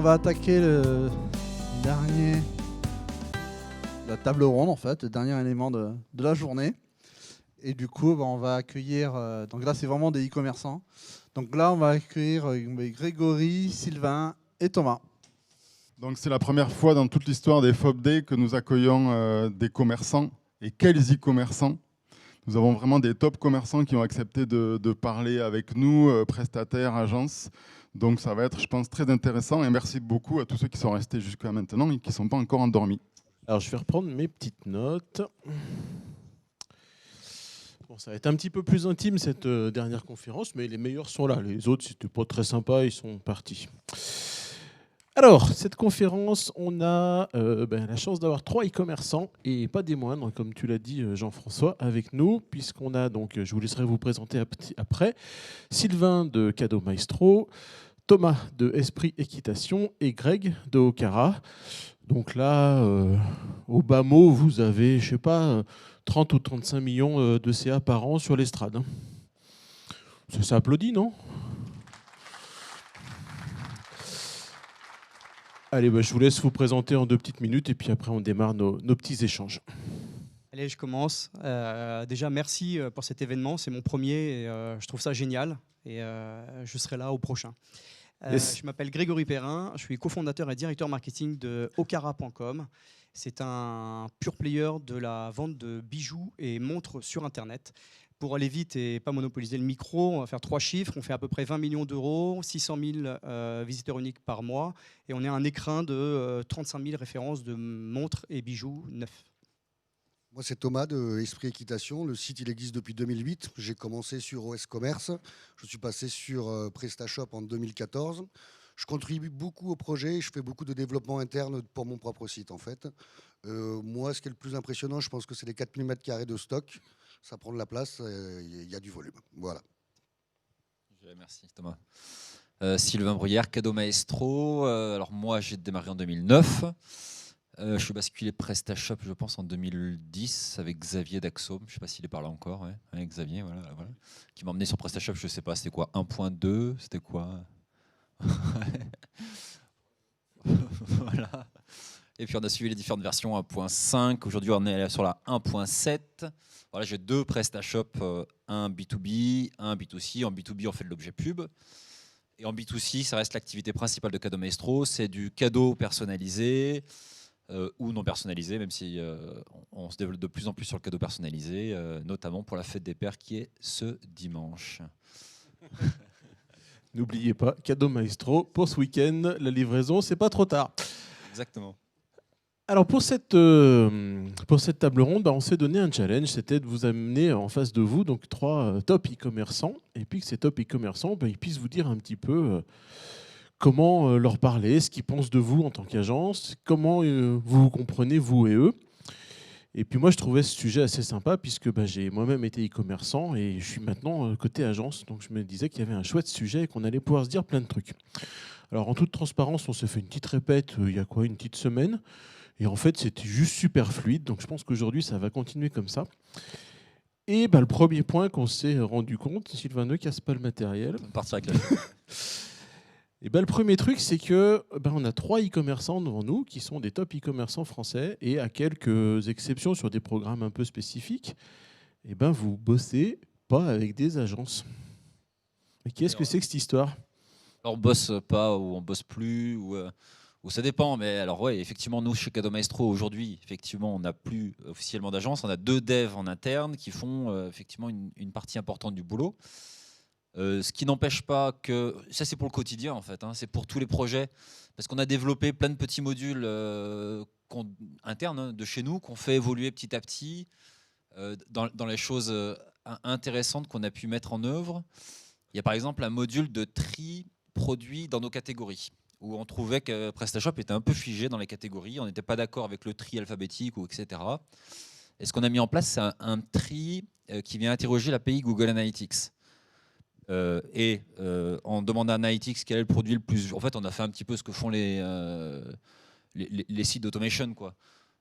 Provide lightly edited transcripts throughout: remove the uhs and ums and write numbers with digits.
on va attaquer la table ronde en fait, le dernier élément de la journée. Et du coup, on va accueillir, donc là c'est vraiment des e-commerçants. Donc là on va accueillir Grégory, Sylvain et Thomas. Donc c'est la première fois dans toute l'histoire des FOB Day que nous accueillons des commerçants. Et quels e-commerçants! Nous avons vraiment des top commerçants qui ont accepté de parler avec nous, prestataires, agences. Donc ça va être, je pense, très intéressant. Et merci beaucoup à tous ceux qui sont restés jusqu'à maintenant et qui ne sont pas encore endormis. Alors je vais reprendre mes petites notes. Bon, ça va être un petit peu plus intime cette dernière conférence, mais les meilleurs sont là. Les autres, c'était pas très sympa, ils sont partis. Alors, cette conférence, on a la chance d'avoir 3 e-commerçants, et pas des moindres, comme tu l'as dit Jean-François, avec nous, puisqu'on a, donc, je vous laisserai vous présenter après, Sylvain de Cadeau Maestro, Thomas de Esprit Équitation et Greg de Okara. Donc là, au bas mot, vous avez, je sais pas, 30 ou 35 millions de CA par an sur l'estrade. Ça s'applaudit, non ? Allez, je vous laisse vous présenter en 2 petites minutes et puis après on démarre nos petits échanges. Allez, je commence. Déjà, merci pour cet événement. C'est mon premier et je trouve ça génial. Et je serai là au prochain. Yes. Je m'appelle Grégory Perrin. Je suis cofondateur et directeur marketing de Okara.com. C'est un pure player de la vente de bijoux et montres sur Internet. Pour aller vite et pas monopoliser le micro, on va faire 3 chiffres. On fait à peu près 20 millions d'euros, 600 000 visiteurs uniques par mois. Et on est un écrin de 35 000 références de montres et bijoux neufs. Moi, c'est Thomas de Esprit Équitation. Le site, il existe depuis 2008. J'ai commencé sur OS Commerce. Je suis passé sur PrestaShop en 2014. Je contribue beaucoup au projet. Je fais beaucoup de développement interne pour mon propre site, en fait. Moi, ce qui est le plus impressionnant, je pense que c'est les 4000 m² de stock. Ça prend de la place. Il y a du volume. Voilà. Merci, Thomas. Sylvain Bruyère, Cadeau Maestro. Alors moi, j'ai démarré en 2009. Je suis basculé PrestaShop, je pense, en 2010 avec Xavier d'Axome. Je ne sais pas s'il est par là encore. Ouais. Avec Xavier, voilà. Qui m'a emmené sur PrestaShop, je ne sais pas, c'était quoi, 1.2, c'était quoi. Voilà. Et puis on a suivi les différentes versions 1.5. Aujourd'hui, on est sur la 1.7. Voilà, j'ai 2 PrestaShop, un B2B, un B2C. En B2B, on fait de l'objet pub. Et en B2C, ça reste l'activité principale de Cadeau Maestro. C'est du cadeau personnalisé ou non personnalisé, même si on se développe de plus en plus sur le cadeau personnalisé, notamment pour la fête des pères qui est ce dimanche. N'oubliez pas, Cadeau Maestro, pour ce week-end, la livraison, c'est pas trop tard. Exactement. Alors pour cette table ronde, on s'est donné un challenge, c'était de vous amener en face de vous donc 3 top e-commerçants, et puis que ces top e-commerçants ils puissent vous dire un petit peu comment leur parler, ce qu'ils pensent de vous en tant qu'agence, comment vous vous comprenez, vous et eux. Et puis moi, je trouvais ce sujet assez sympa puisque j'ai moi-même été e-commerçant et je suis maintenant côté agence. Donc je me disais qu'il y avait un chouette sujet et qu'on allait pouvoir se dire plein de trucs. Alors en toute transparence, on s'est fait une petite répète il y a une petite semaine. Et en fait, c'était juste super fluide. Donc je pense qu'aujourd'hui, ça va continuer comme ça. Et le premier point qu'on s'est rendu compte, Sylvain, ne casse pas le matériel. On va partir avec la... Et le premier truc, c'est que on a 3 e-commerçants devant nous qui sont des top e-commerçants français et à quelques exceptions sur des programmes un peu spécifiques, vous bossez pas avec des agences. Mais qu'est-ce que c'est que cette histoire ? Alors, on bosse pas ou on bosse plus ou ça dépend. Mais alors ouais, effectivement, nous chez Cadeau Maestro aujourd'hui, effectivement, on n'a plus officiellement d'agence. On a 2 devs en interne qui font effectivement une partie importante du boulot. Ce qui n'empêche pas que... Ça, c'est pour le quotidien, en fait. C'est pour tous les projets. Parce qu'on a développé plein de petits modules internes de chez nous qu'on fait évoluer petit à petit dans les choses intéressantes qu'on a pu mettre en œuvre. Il y a par exemple un module de tri produits dans nos catégories où on trouvait que PrestaShop était un peu figé dans les catégories. On n'était pas d'accord avec le tri alphabétique, etc. Et ce qu'on a mis en place, c'est un tri qui vient interroger l'API Google Analytics. On demande à Analytics quel est le produit le plus... En fait, on a fait un petit peu ce que font les sites d'automation, quoi.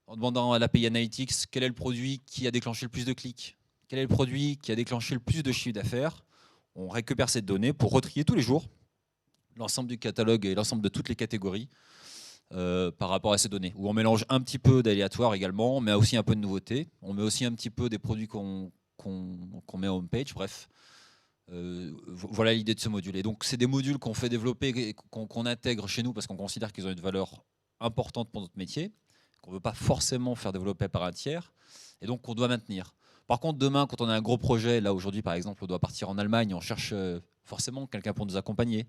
En demandant à l'API Analytics quel est le produit qui a déclenché le plus de clics, quel est le produit qui a déclenché le plus de chiffre d'affaires. On récupère cette donnée pour retrier tous les jours l'ensemble du catalogue et l'ensemble de toutes les catégories par rapport à ces données, où on mélange un petit peu d'aléatoire également, mais aussi un peu de nouveauté. On met aussi un petit peu des produits qu'on met en homepage, bref. Voilà l'idée de ce module. Et donc, c'est des modules qu'on fait développer, qu'on intègre chez nous parce qu'on considère qu'ils ont une valeur importante pour notre métier, qu'on ne veut pas forcément faire développer par un tiers, et donc qu'on doit maintenir. Par contre, demain, quand on a un gros projet, là aujourd'hui par exemple, on doit partir en Allemagne, on cherche forcément quelqu'un pour nous accompagner,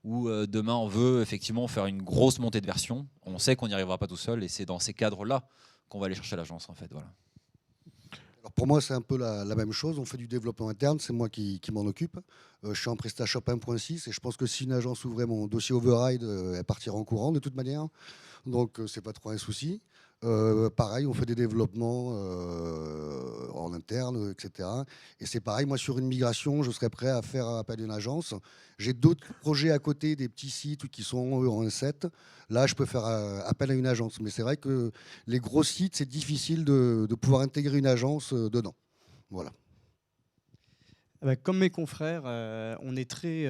ou demain on veut effectivement faire une grosse montée de version, on sait qu'on n'y arrivera pas tout seul, et c'est dans ces cadres-là qu'on va aller chercher l'agence en fait. Voilà. Alors pour moi, c'est un peu la même chose. On fait du développement interne, c'est moi qui m'en occupe. Je suis en PrestaShop 1.6 et je pense que si une agence ouvrait mon dossier override, elle partirait en courant de toute manière. Donc, c'est pas trop un souci. Pareil, on fait des développements en interne, etc. Et c'est pareil, moi, sur une migration, je serais prêt à faire appel à une agence. J'ai d'autres projets à côté, des petits sites qui sont eux, en 1.7. Là, je peux faire appel à une agence. Mais c'est vrai que les gros sites, c'est difficile de pouvoir intégrer une agence dedans. Voilà. Comme mes confrères, on est très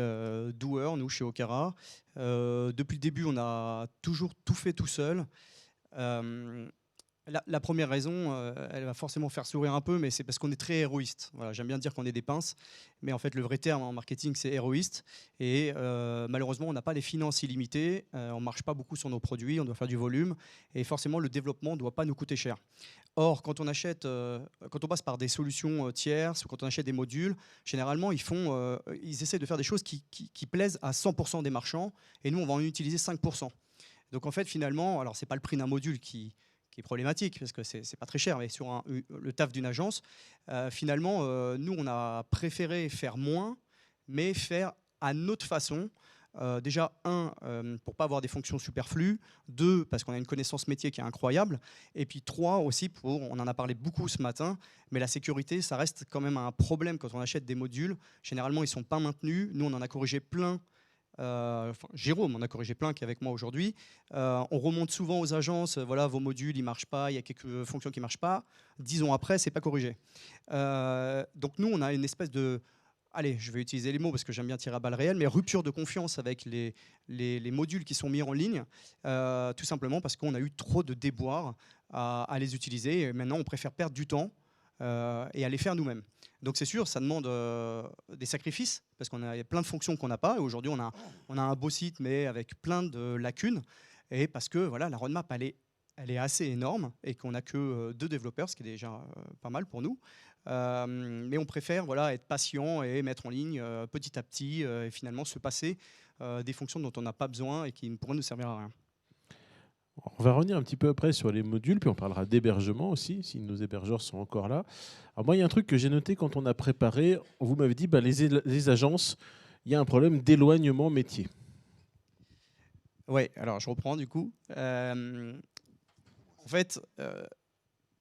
doueurs, nous, chez Okara. Depuis le début, on a toujours tout fait tout seul. La première raison, elle va forcément faire sourire un peu, mais c'est parce qu'on est très héroïste. Voilà, j'aime bien dire qu'on est des pinces, mais en fait, le vrai terme en marketing, c'est héroïste. Et malheureusement, on n'a pas les finances illimitées, on ne marche pas beaucoup sur nos produits, on doit faire du volume, et forcément, le développement ne doit pas nous coûter cher. Or, quand on passe par des solutions tierces ou quand on achète des modules, généralement, ils essaient de faire des choses qui plaisent à 100% des marchands, et nous, on va en utiliser 5%. Donc en fait, finalement, alors c'est pas le prix d'un module qui est problématique, parce que c'est pas très cher, mais sur le taf d'une agence, finalement, nous, on a préféré faire moins, mais faire à notre façon. Déjà, pour pas avoir des fonctions superflues, 2, parce qu'on a une connaissance métier qui est incroyable, et puis 3 aussi, on en a parlé beaucoup ce matin, mais la sécurité, ça reste quand même un problème quand on achète des modules. Généralement, ils sont pas maintenus. Nous, on en a corrigé plein. Jérôme en a corrigé plein qui est avec moi aujourd'hui. On remonte souvent aux agences, voilà, vos modules ils marchent pas, il y a quelques fonctions qui marchent pas. 10 ans après, c'est pas corrigé. Donc nous, on a une espèce de, allez, je vais utiliser les mots parce que j'aime bien tirer à balles réelles, mais rupture de confiance avec les modules qui sont mis en ligne, tout simplement parce qu'on a eu trop de déboires à les utiliser. Et maintenant, on préfère perdre du temps et à les faire nous-mêmes. Donc c'est sûr, ça demande des sacrifices, parce qu'il y a plein de fonctions qu'on n'a pas. Et aujourd'hui, on a un beau site, mais avec plein de lacunes. Et parce que voilà, la roadmap, elle est assez énorme, et qu'on n'a que 2 développeurs, ce qui est déjà pas mal pour nous. Mais on préfère être patient et mettre en ligne petit à petit, et finalement se passer des fonctions dont on n'a pas besoin et qui ne pourraient nous servir à rien. On va revenir un petit peu après sur les modules, puis on parlera d'hébergement aussi, si nos hébergeurs sont encore là. Alors moi, il y a un truc que j'ai noté quand on a préparé. Vous m'avez dit, les agences, il y a un problème d'éloignement métier. Oui, alors je reprends du coup. En fait,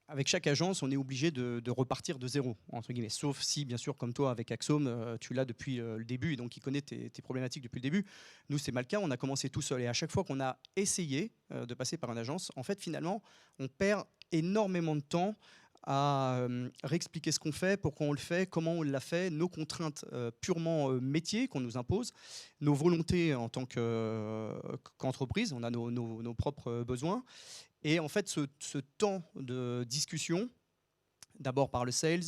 avec chaque agence, on est obligé de repartir de zéro, entre guillemets. Sauf si, bien sûr, comme toi, avec Axome, tu l'as depuis le début et donc il connaît tes problématiques depuis le début. Nous, c'est pas le cas. On a commencé tout seul. Et à chaque fois qu'on a essayé de passer par une agence, en fait, finalement, on perd énormément de temps à réexpliquer ce qu'on fait, pourquoi on le fait, comment on l'a fait, nos contraintes purement métier qu'on nous impose, nos volontés en tant qu'entreprise. On a nos propres besoins. Et en fait, ce temps de discussion, d'abord par le sales,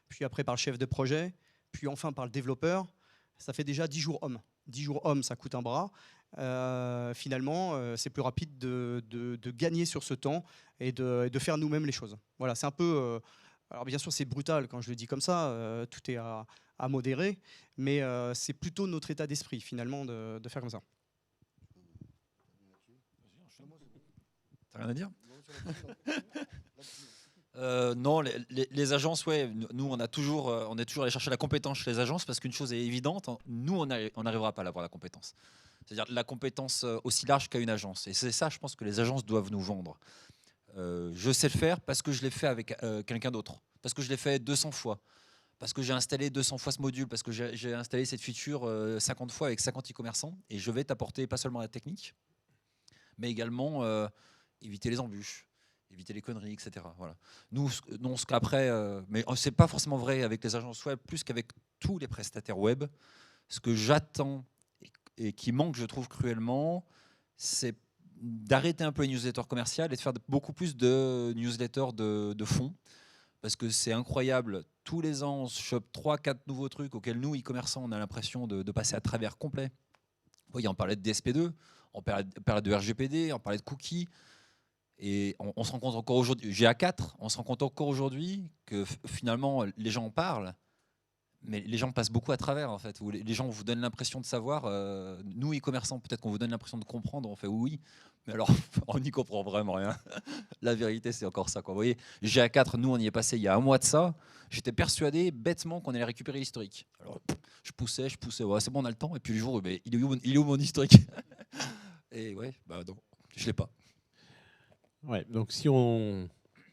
puis après par le chef de projet, puis enfin par le développeur, ça fait déjà 10 jours hommes. 10 jours hommes, ça coûte un bras. Finalement, c'est plus rapide de gagner sur ce temps et de faire nous-mêmes les choses. Voilà, c'est un peu... alors bien sûr, c'est brutal quand je le dis comme ça, tout est à modérer, mais c'est plutôt notre état d'esprit, finalement, de faire comme ça. T'as rien à dire? Non, les agences, ouais, nous on est toujours allé chercher la compétence chez les agences, parce qu'une chose est évidente, nous on n'arrivera pas à avoir la compétence. C'est-à-dire la compétence aussi large qu'à une agence. Et c'est ça, je pense, que les agences doivent nous vendre. Je sais le faire parce que je l'ai fait avec quelqu'un d'autre, parce que je l'ai fait 200 fois, parce que j'ai installé 200 fois ce module, parce que j'ai installé cette feature 50 fois avec 50 e-commerçants, et je vais t'apporter pas seulement la technique, mais également éviter les embûches, éviter les conneries, etc. Voilà. Nous, ce qu'après, mais c'est pas forcément vrai avec les agences web, plus qu'avec tous les prestataires web. Ce que j'attends et qui manque, je trouve, cruellement, c'est d'arrêter un peu les newsletters commerciales et de faire beaucoup plus de newsletters de fond. Parce que c'est incroyable, tous les ans, on se chope 3-4 nouveaux trucs auxquels nous, e-commerçants, on a l'impression de passer à travers complet. Oui, on parlait de DSP2, on parlait de RGPD, on parlait de cookies. Et on se rend compte encore aujourd'hui, GA4, on se rend compte encore aujourd'hui que finalement, les gens en parlent, mais les gens passent beaucoup à travers, en fait. Où les gens vous donnent l'impression de savoir. Nous, e-commerçants, peut-être qu'on vous donne l'impression de comprendre, on fait oui, mais alors, on n'y comprend vraiment rien. La vérité, c'est encore ça, quoi. Vous voyez, GA4, nous, on y est passé il y a un mois de ça. J'étais persuadé, bêtement, qu'on allait récupérer l'historique. Alors, je poussais, ouais, c'est bon, on a le temps. Et puis le jour, mais il est où mon historique? Et ouais, bah non, je l'ai pas. Ouais, donc si on,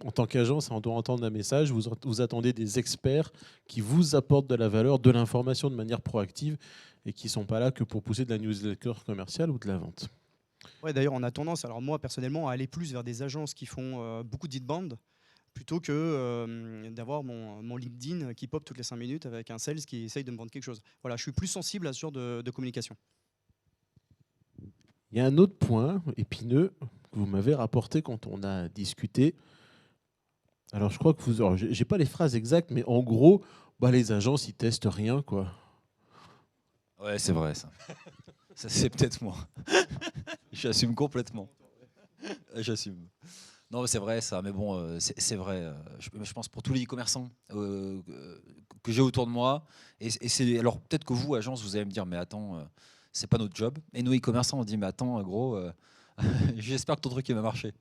en tant qu'agence, on doit entendre un message, vous attendez des experts qui vous apportent de la valeur, de l'information de manière proactive et qui ne sont pas là que pour pousser de la newsletter commerciale ou de la vente. Ouais, d'ailleurs, on a tendance, alors moi personnellement, à aller plus vers des agences qui font beaucoup d'inbound plutôt que d'avoir mon LinkedIn qui pop toutes les 5 minutes avec un sales qui essaye de me vendre quelque chose. Voilà, je suis plus sensible à ce genre de communication. Il y a un autre point épineux que vous m'avez rapporté quand on a discuté. Alors, je crois que vous... Alors, j'ai pas les phrases exactes, mais en gros, bah, les agences, ils testent rien, quoi. Ouais, c'est vrai, ça. Ça, c'est peut-être moi. J'assume complètement. J'assume. Non, mais c'est vrai, ça. Mais bon, c'est vrai. Je pense pour tous les e-commerçants que j'ai autour de moi. Et c'est, alors, peut-être que vous, agence, vous allez me dire, mais attends, c'est pas notre job. Et nous, e-commerçants, on dit, mais attends, gros, j'espère que ton truc il va marcher.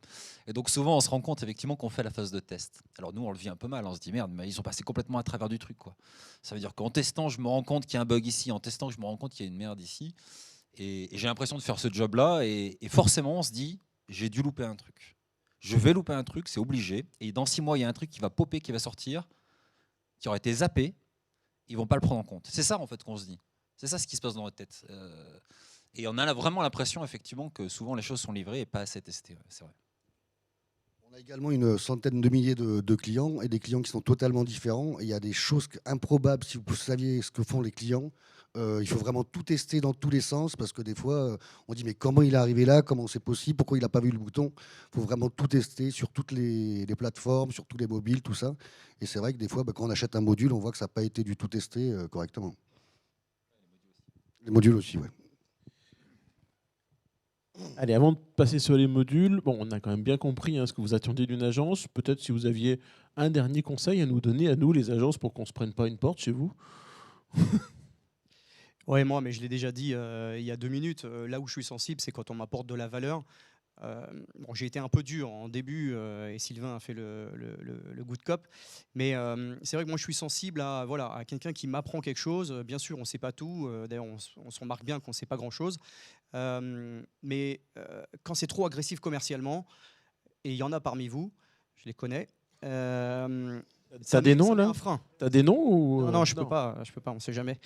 Et donc, souvent, on se rend compte effectivement qu'on fait la phase de test. Alors, nous, on le vit un peu mal. On se dit, merde, mais ils sont passés complètement à travers du truc, quoi. Ça veut dire qu'en testant, je me rends compte qu'il y a un bug ici. En testant, je me rends compte qu'il y a une merde ici. Et j'ai l'impression de faire ce job-là. Et forcément, on se dit, j'ai dû louper un truc. Je vais louper un truc, c'est obligé. Et dans 6 mois, il y a un truc qui va popper, qui va sortir, qui aurait été zappé. Ils vont pas le prendre en compte. C'est ça, en fait, qu'on se dit. C'est ça ce qui se passe dans notre tête. Et on a vraiment l'impression, effectivement, que souvent les choses sont livrées et pas assez testées. Ouais, c'est vrai. On a également une centaine de milliers de clients et des clients qui sont totalement différents. Et il y a des choses improbables, si vous saviez ce que font les clients. Il faut vraiment tout tester dans tous les sens parce que des fois, on dit mais comment il est arrivé là, comment c'est possible, pourquoi il n'a pas vu le bouton. Il faut vraiment tout tester sur toutes les plateformes, sur tous les mobiles, tout ça. Et c'est vrai que des fois, quand on achète un module, on voit que ça n'a pas été du tout testé correctement. Les modules aussi, oui. Allez, avant de passer sur les modules, bon, on a quand même bien compris ce que vous attendiez d'une agence. Peut-être si vous aviez un dernier conseil à nous donner, à nous, les agences, pour qu'on ne se prenne pas une porte chez vous. Ouais, moi, mais je l'ai déjà dit il y a 2 minutes. Là où je suis sensible, c'est quand on m'apporte de la valeur. Bon, j'ai été un peu dur en début et Sylvain a fait le good cop. Mais c'est vrai que moi, je suis sensible à, voilà, à quelqu'un qui m'apprend quelque chose. Bien sûr, on ne sait pas tout. D'ailleurs, on se remarque bien qu'on ne sait pas grand-chose. Mais quand c'est trop agressif commercialement, et il y en a parmi vous, je les connais. T'as des noms là? T'as des noms ou... Non, je peux pas, on ne sait jamais.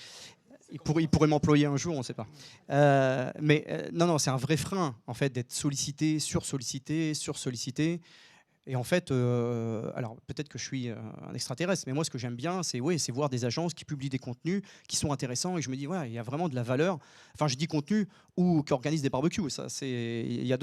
Il pourrait m'employer un jour, on ne sait pas. Non, c'est un vrai frein en fait d'être sollicité, sursollicité. Et en fait, alors peut-être que je suis un extraterrestre, mais moi ce que j'aime bien, c'est voir des agences qui publient des contenus qui sont intéressants et je me dis il y a vraiment de la valeur. Enfin, je dis contenu ou qui organisent des barbecues. Ça, il y a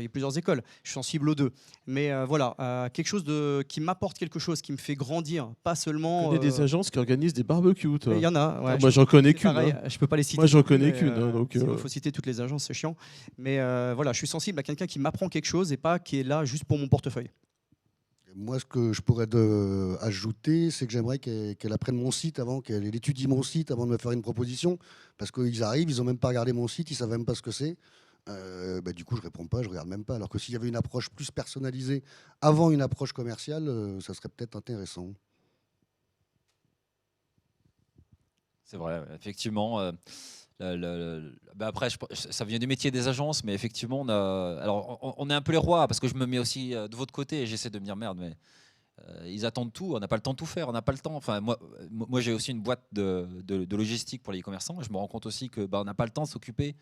plusieurs écoles. Je suis sensible aux deux. Mais voilà, quelque chose qui m'apporte quelque chose, qui me fait grandir, pas seulement. Tu connais des agences qui organisent des barbecues, toi? Il y en a. Ouais, moi, j'en connais qu'une. Je peux pas les citer. Moi, j'en connais qu'une. Donc, il faut citer toutes les agences, c'est chiant. Mais voilà, je suis sensible à quelqu'un qui m'apprend quelque chose et pas qui est là juste pour mon portefeuille. Moi, ce que je pourrais ajouter, c'est que j'aimerais qu'elle apprenne mon site avant, qu'elle étudie mon site avant de me faire une proposition. Parce qu'ils arrivent, ils n'ont même pas regardé mon site, ils ne savent même pas ce que c'est. Du coup, je ne réponds pas, je ne regarde même pas. Alors que s'il y avait une approche plus personnalisée avant une approche commerciale, ça serait peut-être intéressant. C'est vrai, effectivement. Après, ça vient du métier des agences, mais effectivement, on est un peu les rois, parce que je me mets aussi de votre côté et j'essaie de me dire merde, mais ils attendent tout, on n'a pas le temps de tout faire, on n'a pas le temps. Enfin, moi j'ai aussi une boîte de logistique pour les e-commerçants. Je me rends compte aussi que on n'a pas le temps de s'occuper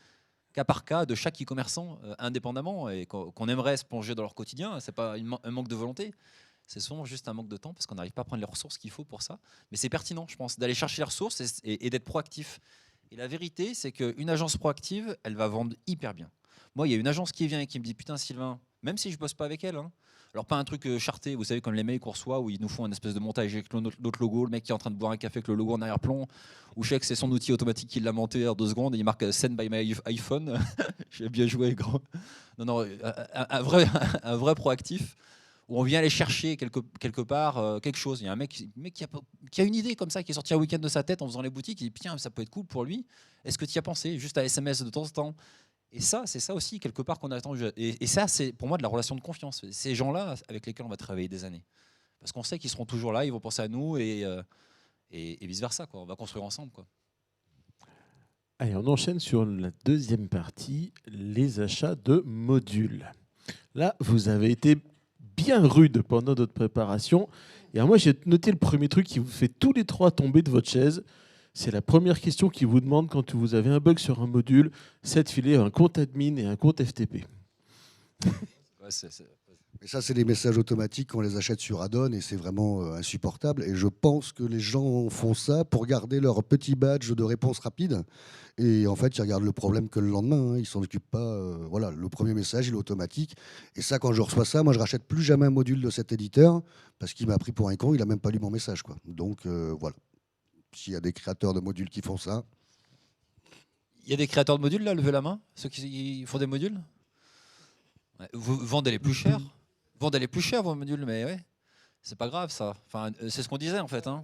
cas par cas de chaque e-commerçant indépendamment et qu'on aimerait se plonger dans leur quotidien. C'est pas un manque de volonté. C'est souvent juste un manque de temps parce qu'on n'arrive pas à prendre les ressources qu'il faut pour ça. Mais c'est pertinent, je pense, d'aller chercher les ressources et d'être proactif. Et la vérité, c'est qu'une agence proactive, elle va vendre hyper bien. Moi, il y a une agence qui vient et qui me dit putain Sylvain, même si je bosse pas avec elle, hein, alors pas un truc charté, vous savez comme les mails qu'on reçoit où ils nous font un espèce de montage avec notre logo, le mec qui est en train de boire un café avec le logo en arrière-plan, ou je sais que c'est son outil automatique qui l'a monté en 2 secondes et il marque Send by my iPhone. J'ai bien joué gros. Non, un vrai proactif où on vient aller chercher quelque part quelque chose. Il y a un mec qui a une idée comme ça, qui est sorti un week-end de sa tête en faisant les boutiques, il dit tiens ça peut être cool pour lui. Est-ce que tu y as pensé juste à SMS de temps en temps? Et ça, c'est ça aussi, quelque part, qu'on attend. Et ça, c'est pour moi de la relation de confiance. Ces gens-là, avec lesquels on va travailler des années. Parce qu'on sait qu'ils seront toujours là, ils vont penser à nous et vice-versa. On va construire ensemble. Quoi. Allez, on enchaîne sur la deuxième partie, les achats de modules. Là, vous avez été bien rude pendant notre préparation. Et alors moi, j'ai noté le premier truc qui vous fait tous les trois tomber de votre chaise. C'est la première question qui vous demande quand vous avez un bug sur un module, c'est de filer un compte admin et un compte FTP. Ouais, Et ça, c'est des messages automatiques qu'on les achète sur add-on et c'est vraiment insupportable. Et je pense que les gens font ça pour garder leur petit badge de réponse rapide. Et en fait, ils regardent le problème que le lendemain. Ils ne s'en occupent pas. Voilà, le premier message, il est automatique. Et ça, quand je reçois ça, moi, je rachète plus jamais un module de cet éditeur parce qu'il m'a pris pour un con. Il n'a même pas lu mon message, quoi. Donc, voilà. S'il y a des créateurs de modules qui font ça. Il y a des créateurs de modules là, levez la main, ceux qui font des modules. Ouais, vous vendez les plus chers. Vendez les plus chers vos modules, mais ouais, c'est pas grave ça. Enfin, c'est ce qu'on disait en fait. Hein.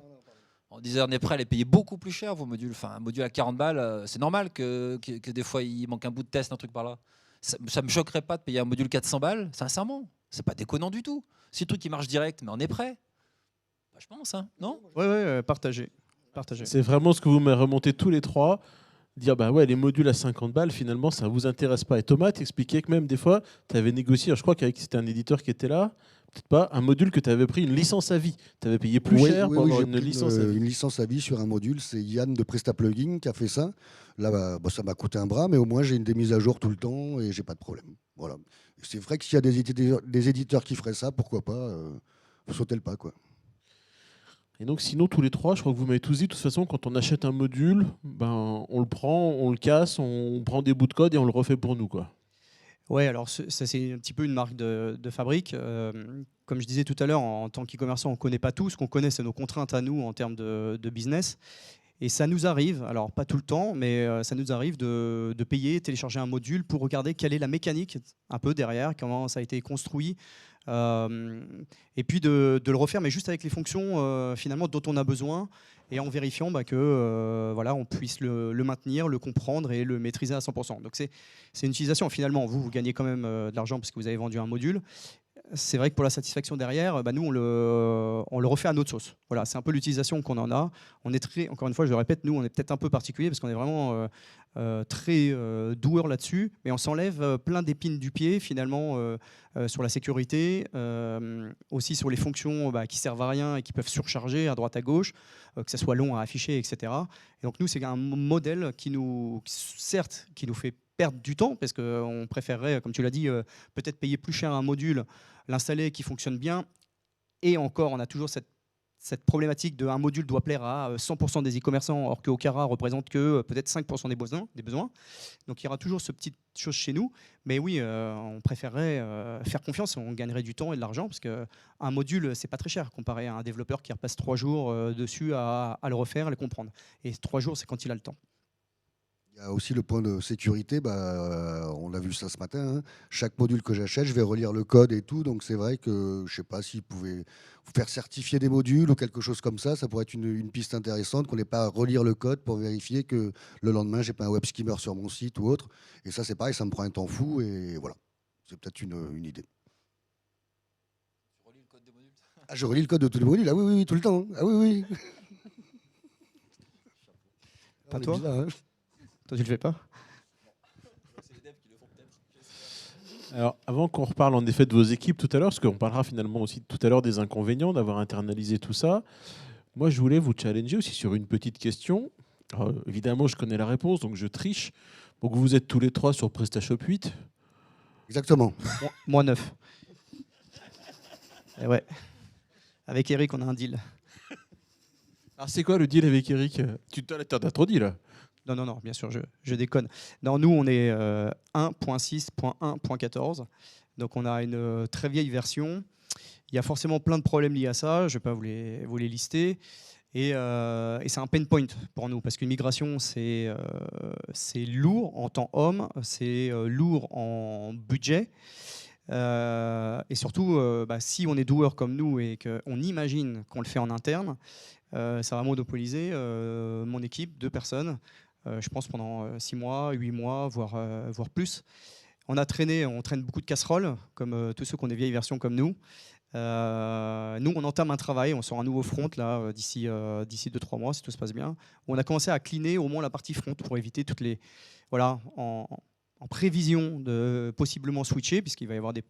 On disait on est prêt à les payer beaucoup plus cher vos modules. Enfin, un module à 40 balles, c'est normal que des fois il manque un bout de test, un truc par là. Ça me choquerait pas de payer un module 400 balles, sincèrement. C'est pas déconnant du tout. Si le truc qui marche direct, mais on est prêt. Bah, je pense, hein, non? Ouais, partagez. C'est vraiment ce que vous m'avez remonté tous les trois. Dire bah ouais, les modules à 50 balles, finalement, ça ne vous intéresse pas. Et Thomas t'expliquait que même des fois, tu avais négocié, alors je crois qu'avec c'était un éditeur qui était là, peut-être pas, un module que tu avais pris une licence à vie. Tu avais payé plus cher pour avoir j'ai une pris licence à vie. une licence à vie sur un module. C'est Yann de Presta Plugin qui a fait ça. Là, ça m'a coûté un bras, mais au moins j'ai des mises à jour tout le temps et j'ai pas de problème. Voilà. C'est vrai que s'il y a des éditeurs qui feraient ça, pourquoi pas sauter le pas, quoi. Et donc sinon, tous les trois, je crois que vous m'avez tous dit, de toute façon, quand on achète un module, ben, on le prend, on le casse, on prend des bouts de code et on le refait pour nous, quoi. Ouais, alors ça c'est un petit peu une marque de fabrique. Comme je disais tout à l'heure, en tant qu'e-commerçant, on ne connaît pas tout. Ce qu'on connaît, c'est nos contraintes à nous en termes de business. Et ça nous arrive, alors pas tout le temps, mais ça nous arrive de payer, télécharger un module pour regarder quelle est la mécanique un peu derrière, comment ça a été construit. Et puis de le refaire, mais juste avec les fonctions finalement dont on a besoin et en vérifiant que voilà, on puisse le maintenir, le comprendre et le maîtriser à 100%. Donc c'est une utilisation. Finalement, vous gagnez quand même de l'argent parce que vous avez vendu un module. C'est vrai que pour la satisfaction derrière, nous, on le refait à notre sauce. Voilà, c'est un peu l'utilisation qu'on en a. On est très, encore une fois, je le répète, nous, on est peut-être un peu particulier parce qu'on est vraiment très doueur là-dessus, mais on s'enlève plein d'épines du pied, finalement, sur la sécurité, aussi sur les fonctions qui servent à rien et qui peuvent surcharger à droite à gauche, que ça soit long à afficher, etc. Et donc, nous, c'est un modèle certes, qui nous fait perdre du temps, parce qu'on préférerait, comme tu l'as dit, peut-être payer plus cher un module, l'installer qui fonctionne bien. Et encore, on a toujours cette problématique de un module doit plaire à 100% des e-commerçants, or que Okara représente que peut-être 5% des besoins. Donc il y aura toujours ce petite chose chez nous. Mais oui, on préférerait faire confiance, on gagnerait du temps et de l'argent, parce qu'un module, c'est pas très cher comparé à un développeur qui repasse 3 jours dessus à le refaire, à le comprendre. Et 3 jours, c'est quand il a le temps. Il y a aussi le point de sécurité, on a vu ça ce matin. Hein. Chaque module que j'achète, je vais relire le code et tout. Donc c'est vrai que je ne sais pas s'ils pouvaient faire certifier des modules ou quelque chose comme ça. Ça pourrait être une piste intéressante, qu'on n'ait pas à relire le code pour vérifier que le lendemain, je n'ai pas un web skimmer sur mon site ou autre. Et ça, c'est pareil, ça me prend un temps fou. Et voilà, c'est peut-être une idée. Tu relis le code des modules? Ah, je relis le code de tous les modules. Ah oui, tout le temps. Ah oui. Pas toi bizarre, hein. Toi, tu le fais pas? Alors, avant qu'on reparle en effet de vos équipes tout à l'heure, parce qu'on parlera finalement aussi tout à l'heure des inconvénients d'avoir internalisé tout ça, moi je voulais vous challenger aussi sur une petite question. Alors, évidemment, je connais la réponse, donc je triche. Donc vous êtes tous les trois sur PrestaShop 8. Exactement. Moi 9. Et ouais. Avec Eric, on a un deal. Alors c'est quoi le deal avec Eric? Tu t'as trop dit là. Non, bien sûr, je déconne. Non, nous, on est 1.6.1.14. Donc, on a une très vieille version. Il y a forcément plein de problèmes liés à ça. Je ne vais pas vous les lister. Et c'est un pain point pour nous, parce qu'une migration, c'est lourd en temps homme, c'est lourd en budget. Et surtout, si on est doueur comme nous et qu'on imagine qu'on le fait en interne, ça va monopoliser mon équipe, 2 personnes, je pense pendant 6 mois, 8 mois, voire plus. On traîne beaucoup de casseroles, comme tous ceux qui ont des vieilles versions comme nous. Nous, on entame un travail, on sort un nouveau front là d'ici 2-3 mois, si tout se passe bien. On a commencé à cleaner au moins la partie front pour éviter toutes les... Voilà, en prévision de possiblement switcher, puisqu'il va y avoir des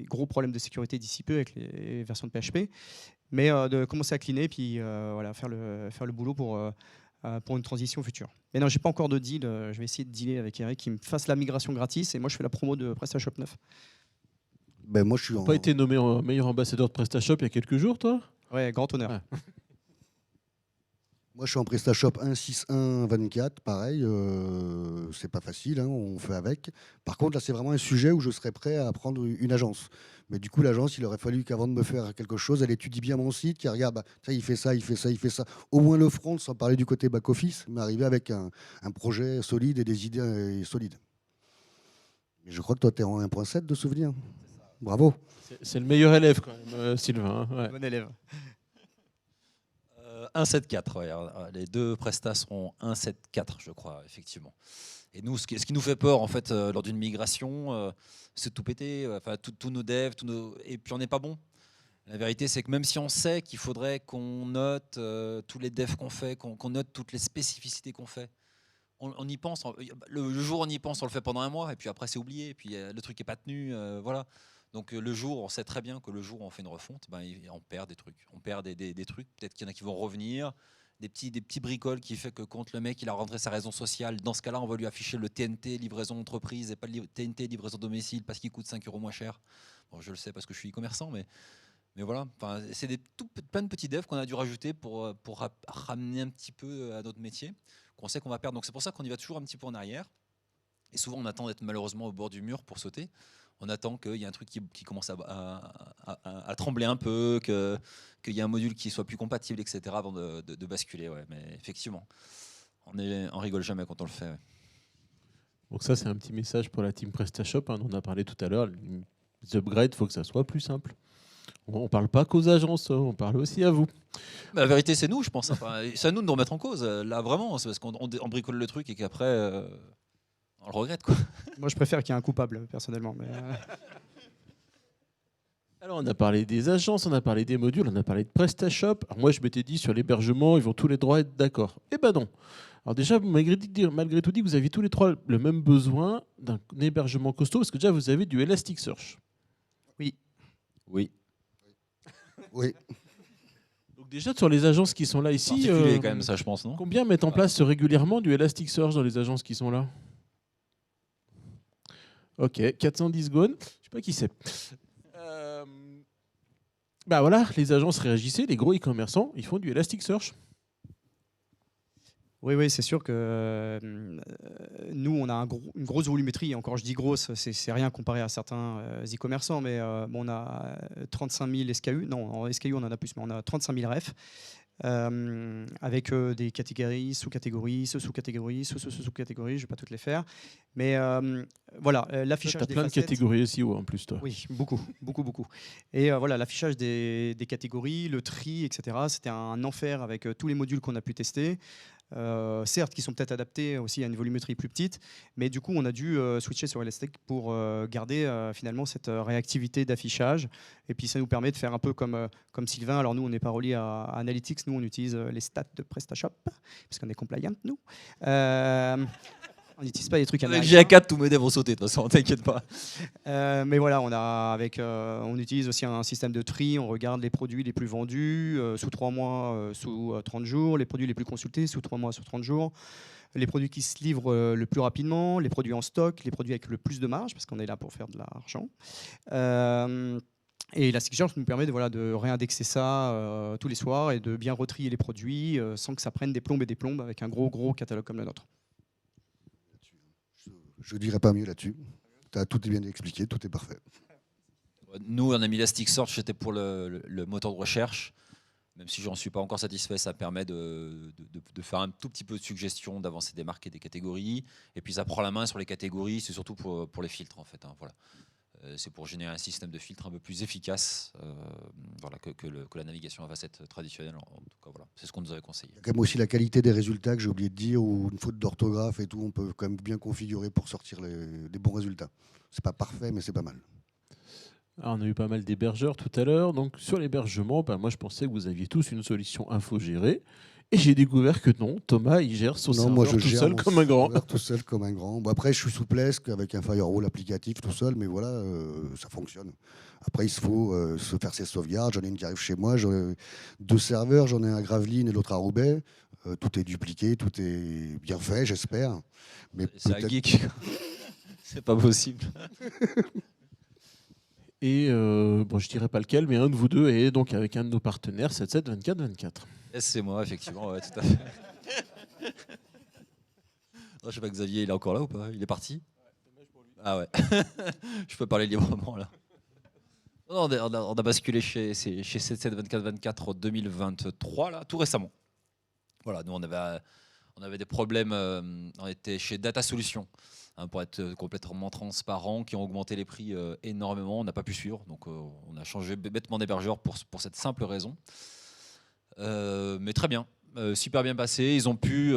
gros problèmes de sécurité d'ici peu avec les versions de PHP. Mais de commencer à cleaner, puis voilà, faire le boulot pour une transition future. Mais non, j'ai pas encore de deal. Je vais essayer de dealer avec Eric qui me fasse la migration gratis et moi je fais la promo de PrestaShop 9. Ben, moi, je suis Tu n'as pas été nommé meilleur ambassadeur de PrestaShop il y a quelques jours, toi? Ouais, grand honneur. Ouais. Moi, je suis en PrestaShop 1.6.1.24, pareil, c'est pas facile, hein, on fait avec. Par contre, là, c'est vraiment un sujet où je serais prêt à prendre une agence. Mais du coup, l'agence, il aurait fallu qu'avant de me faire quelque chose, elle étudie bien mon site, qu'elle regarde, tiens, il fait ça, il fait ça, il fait ça. Au moins le front, sans parler du côté back-office, mais arriver avec un projet solide et des idées solides. Mais je crois que toi, tu es en 1.7 de souvenir. Bravo. C'est le meilleur élève, quand même, Sylvain. Hein, ouais. Bon élève. 1.7.4, ouais. Les 2 prestats seront 1.7.4, je crois, effectivement. Et nous, ce qui nous fait peur, en fait, lors d'une migration, c'est de tout péter, tous nos devs, et puis on n'est pas bon. La vérité, c'est que même si on sait qu'il faudrait qu'on note tous les devs qu'on fait, qu'on note toutes les spécificités qu'on fait, on y pense. Le jour, on y pense, on le fait pendant un mois, et puis après, c'est oublié, et puis le truc n'est pas tenu, voilà. Donc le jour, on sait très bien que le jour où on fait une refonte, on perd des trucs. On perd des trucs. Peut-être qu'il y en a qui vont revenir. Des petits bricoles qui fait que quand le mec il a rentré sa raison sociale, dans ce cas-là, on va lui afficher le TNT livraison entreprise et pas le TNT livraison domicile parce qu'il coûte 5 € moins cher. Bon, je le sais parce que je suis e-commerçant, mais voilà. Enfin, c'est plein de petits devs qu'on a dû rajouter pour ramener un petit peu à notre métier, qu'on sait qu'on va perdre. Donc c'est pour ça qu'on y va toujours un petit peu en arrière. Et souvent, on attend d'être malheureusement au bord du mur pour sauter. On attend qu'il y ait un truc qui commence à trembler un peu, qu'il y ait un module qui soit plus compatible, etc. avant de basculer. Ouais. Mais effectivement, on rigole jamais quand on le fait. Ouais. Donc ça, c'est un petit message pour la team PrestaShop. Hein, on en a parlé tout à l'heure. Les upgrades, il faut que ça soit plus simple. On ne parle pas qu'aux agences, on parle aussi à vous. La vérité, c'est nous, je pense. Enfin, c'est à nous de nous remettre en cause. Là, vraiment, c'est parce qu'on bricole le truc et qu'après... on le regrette, quoi. Moi, je préfère qu'il y ait un coupable, personnellement. Mais Alors, on a parlé des agences, on a parlé des modules, on a parlé de PrestaShop. Alors moi, je m'étais dit, sur l'hébergement, ils vont tous les trois être d'accord. Eh ben non. Alors déjà, malgré tout dit, vous aviez tous les trois le même besoin d'un hébergement costaud, parce que déjà, vous avez du Elasticsearch. oui. Oui. Oui. Donc déjà, sur les agences qui sont là ici, Particulier quand même, ça, je pense, non? combien mettent en place régulièrement du Elasticsearch dans les agences qui sont là? Ok, 410 secondes. Je sais pas qui c'est. Bah voilà, les agences réagissaient, les gros e-commerçants, ils font du Elasticsearch. Oui, c'est sûr que nous, on a une grosse volumétrie. Encore, je dis grosse, c'est rien comparé à certains e-commerçants, mais on a 35 000 SKU. Non, en SKU, on en a plus, mais on a 35 000 refs. Avec des catégories, sous-catégories, sous-catégories, sous-catégories, je ne vais pas toutes les faire. Mais voilà, l'affichage des plein facettes. de catégories SEO en plus, toi. Oui, beaucoup. Et voilà, l'affichage des catégories, le tri, etc. C'était un enfer avec tous les modules qu'on a pu tester. Certes, qui sont peut-être adaptés aussi à une volumétrie plus petite, mais du coup, on a dû switcher sur Elastic pour garder finalement cette réactivité d'affichage. Et puis, ça nous permet de faire un peu comme Sylvain. Alors, nous, on n'est pas relié à Analytics. Nous, on utilise les stats de PrestaShop, parce qu'on est compliant, nous. On n'utilise pas des trucs Avec américains. GA4, tous mes devs vont sauter, de toute façon, t'inquiète pas. Mais voilà, on utilise aussi un système de tri. On regarde les produits les plus vendus sous 3 mois, sous 30 jours, les produits les plus consultés sous 3 mois, sous 30 jours, les produits qui se livrent le plus rapidement, les produits en stock, les produits avec le plus de marge, parce qu'on est là pour faire de l'argent. Et Elasticsearch nous permet de réindexer ça tous les soirs et de bien retrier les produits sans que ça prenne des plombes et des plombes avec un gros catalogue comme le nôtre. Je ne dirais pas mieux là-dessus. Tu as tout bien expliqué, tout est parfait. Nous, on a mis Elasticsearch, c'était pour le moteur de recherche. Même si j'en suis pas encore satisfait, ça permet de faire un tout petit peu de suggestion, d'avancer des marques et des catégories. Et puis ça prend la main sur les catégories, c'est surtout pour les filtres en fait. Hein, voilà. C'est pour générer un système de filtre un peu plus efficace voilà, que la navigation à facette traditionnelle. En tout cas, voilà, c'est ce qu'on nous avait conseillé. Il y a quand même aussi la qualité des résultats que j'ai oublié de dire, ou une faute d'orthographe et tout, on peut quand même bien configurer pour sortir des bons résultats. C'est pas parfait, mais c'est pas mal. Alors, on a eu pas mal d'hébergeurs tout à l'heure. Donc, sur l'hébergement, moi, je pensais que vous aviez tous une solution infogérée. Et j'ai découvert que non, Thomas, il gère son serveur moi, je tout gère seul mon comme un grand. serveur tout seul comme un grand. Bon, après, je suis souplesse avec un firewall applicatif tout seul, mais voilà, ça fonctionne. Après, il faut se faire ses sauvegardes. J'en ai une qui arrive chez moi. J'en ai 2 serveurs. J'en ai un à Gravelines et l'autre à Roubaix. Tout est dupliqué, tout est bien fait, j'espère. Mais C'est un geek. C'est pas possible. Et bon, je dirais pas lequel, mais un de vous deux est donc avec un de nos partenaires, 77 24 24. C'est moi, effectivement, ouais, tout à fait. Je sais pas, Xavier, il est encore là ou pas? Il est parti? Ah ouais. Je peux parler librement là. Non, on a basculé chez 77 24 24 en 2023, là, tout récemment. Voilà, nous on avait des problèmes, on était chez Data Solutions, hein, pour être complètement transparent, qui ont augmenté les prix énormément, on n'a pas pu suivre, donc on a changé bêtement d'hébergeur pour cette simple raison. Mais très bien, super bien passé, ils ont pu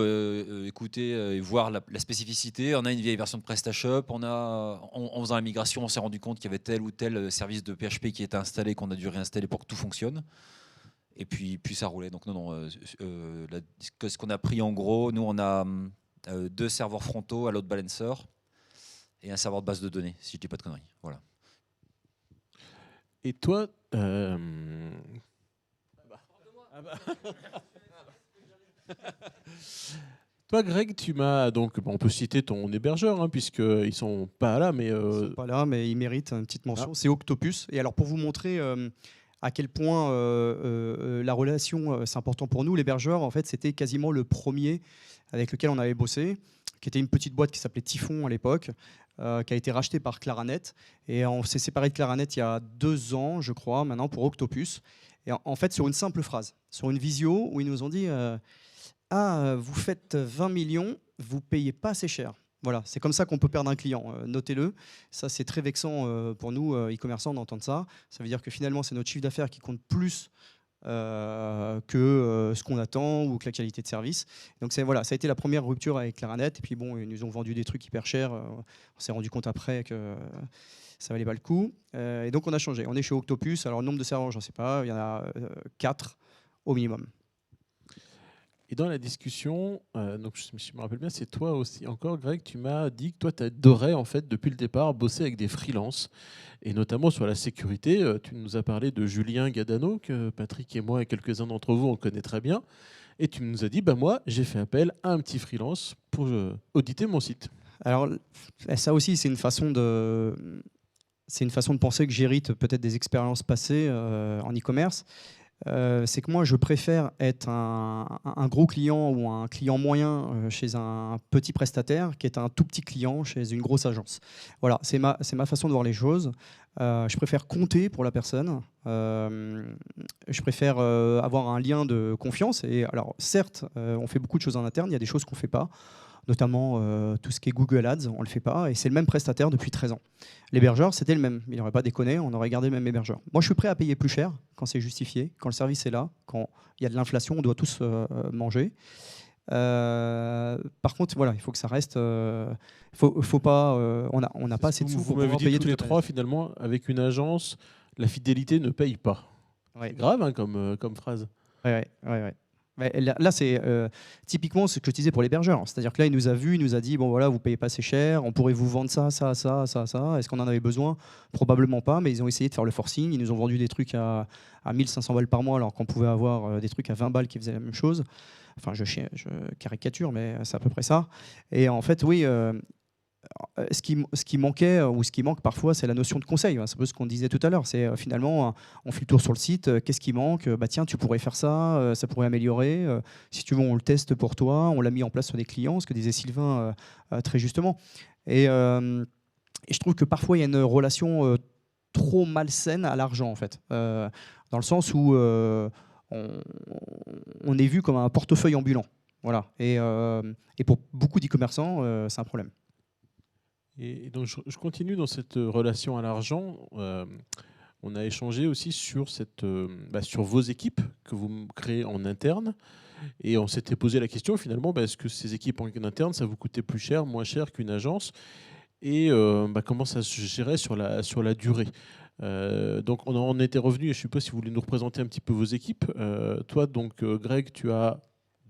écouter et voir la spécificité. On a une vieille version de PrestaShop, en faisant la migration, on s'est rendu compte qu'il y avait tel ou tel service de PHP qui était installé, qu'on a dû réinstaller pour que tout fonctionne. Et puis ça roulait. Donc ce qu'on a pris en gros, nous on a 2 serveurs frontaux à load balancer et un serveur de base de données, si je dis pas de conneries. Voilà. Et toi, toi, Greg, tu m'as donc, on peut citer ton hébergeur, hein, puisqu'ils sont pas là, mais Ils sont pas là, mais ils méritent une petite mention. C'est Octopus. Et alors pour vous montrer à quel point la relation c'est important pour nous, l'hébergeur, en fait, c'était quasiment le premier avec lequel on avait bossé, qui était une petite boîte qui s'appelait Typhon à l'époque, qui a été rachetée par Claranet. Et on s'est séparé de Claranet il y a 2 ans, je crois, maintenant pour Octopus. Et en fait, sur une simple phrase, sur une visio où ils nous ont dit vous faites 20 millions, vous payez pas assez cher. Voilà, c'est comme ça qu'on peut perdre un client. Notez-le. Ça, c'est très vexant pour nous, e-commerçants, d'entendre ça. Ça veut dire que finalement, c'est notre chiffre d'affaires qui compte plus que ce qu'on attend ou que la qualité de service. Donc voilà, ça a été la première rupture avec Claranet. Et puis bon, ils nous ont vendu des trucs hyper chers. On s'est rendu compte après que ça valait pas le coup. Et donc on a changé. On est chez Octopus. Alors le nombre de serveurs, j'en sais pas. Il y en a 4 au minimum. Et dans la discussion, donc je me rappelle bien, c'est toi aussi encore, Greg, tu m'as dit que toi, tu adorais en fait depuis le départ bosser avec des freelances, et notamment sur la sécurité. Tu nous as parlé de Julien Gadano, que Patrick et moi et quelques-uns d'entre vous on connaît très bien, et tu nous as dit, moi, j'ai fait appel à un petit freelance pour auditer mon site. Alors ça aussi, c'est une façon de penser que j'hérite peut-être des expériences passées en e-commerce. C'est que moi, je préfère être un gros client ou un client moyen chez un petit prestataire qui est un tout petit client chez une grosse agence. Voilà, c'est ma façon de voir les choses. Je préfère compter pour la personne. Je préfère avoir un lien de confiance. Et alors, certes, on fait beaucoup de choses en interne. Il y a des choses qu'on ne fait pas. Notamment tout ce qui est Google Ads, on ne le fait pas, et c'est le même prestataire depuis 13 ans. L'hébergeur, c'était le même, il n'aurait pas déconné, on aurait gardé le même hébergeur. Moi, je suis prêt à payer plus cher quand c'est justifié, quand le service est là, quand il y a de l'inflation, on doit tous manger. Par contre, voilà, il faut que ça reste. Faut pas, on n'a pas assez de sous pour pouvoir payer tous les trois, finalement, avec une agence, la fidélité ne paye pas. Ouais. C'est grave hein, comme phrase. Ouais. Là, c'est typiquement ce que je disais pour l'hébergeur. C'est-à-dire que là, il nous a vu, il nous a dit bon voilà, vous payez pas assez cher, on pourrait vous vendre ça. Est-ce qu'on en avait besoin? Probablement pas, mais ils ont essayé de faire le forcing. Ils nous ont vendu des trucs à 1500 balles par mois, alors qu'on pouvait avoir des trucs à 20 balles qui faisaient la même chose. Enfin, je caricature, mais c'est à peu près ça. Et en fait, oui, ce qui manquait ou ce qui manque parfois, c'est la notion de conseil. C'est un peu ce qu'on disait tout à l'heure. C'est finalement, on fait le tour sur le site, qu'est-ce qui manque? Bah tiens, tu pourrais faire ça, ça pourrait améliorer. Si tu veux, on le teste pour toi. On l'a mis en place sur des clients, ce que disait Sylvain très justement. Et je trouve que parfois, il y a une relation trop malsaine à l'argent, en fait. Dans le sens où on est vu comme un portefeuille ambulant. Voilà. Et pour beaucoup d'e-commerçants, c'est un problème. Et donc, je continue dans cette relation à l'argent. On a échangé aussi sur, sur vos équipes que vous créez en interne. Et on s'était posé la question, finalement, est-ce que ces équipes en interne, ça vous coûtait plus cher, moins cher qu'une agence? Et comment ça se gérait sur la durée? Donc, on en était revenu, et je ne sais pas si vous voulez nous représenter un petit peu vos équipes. Toi, donc, Greg, tu as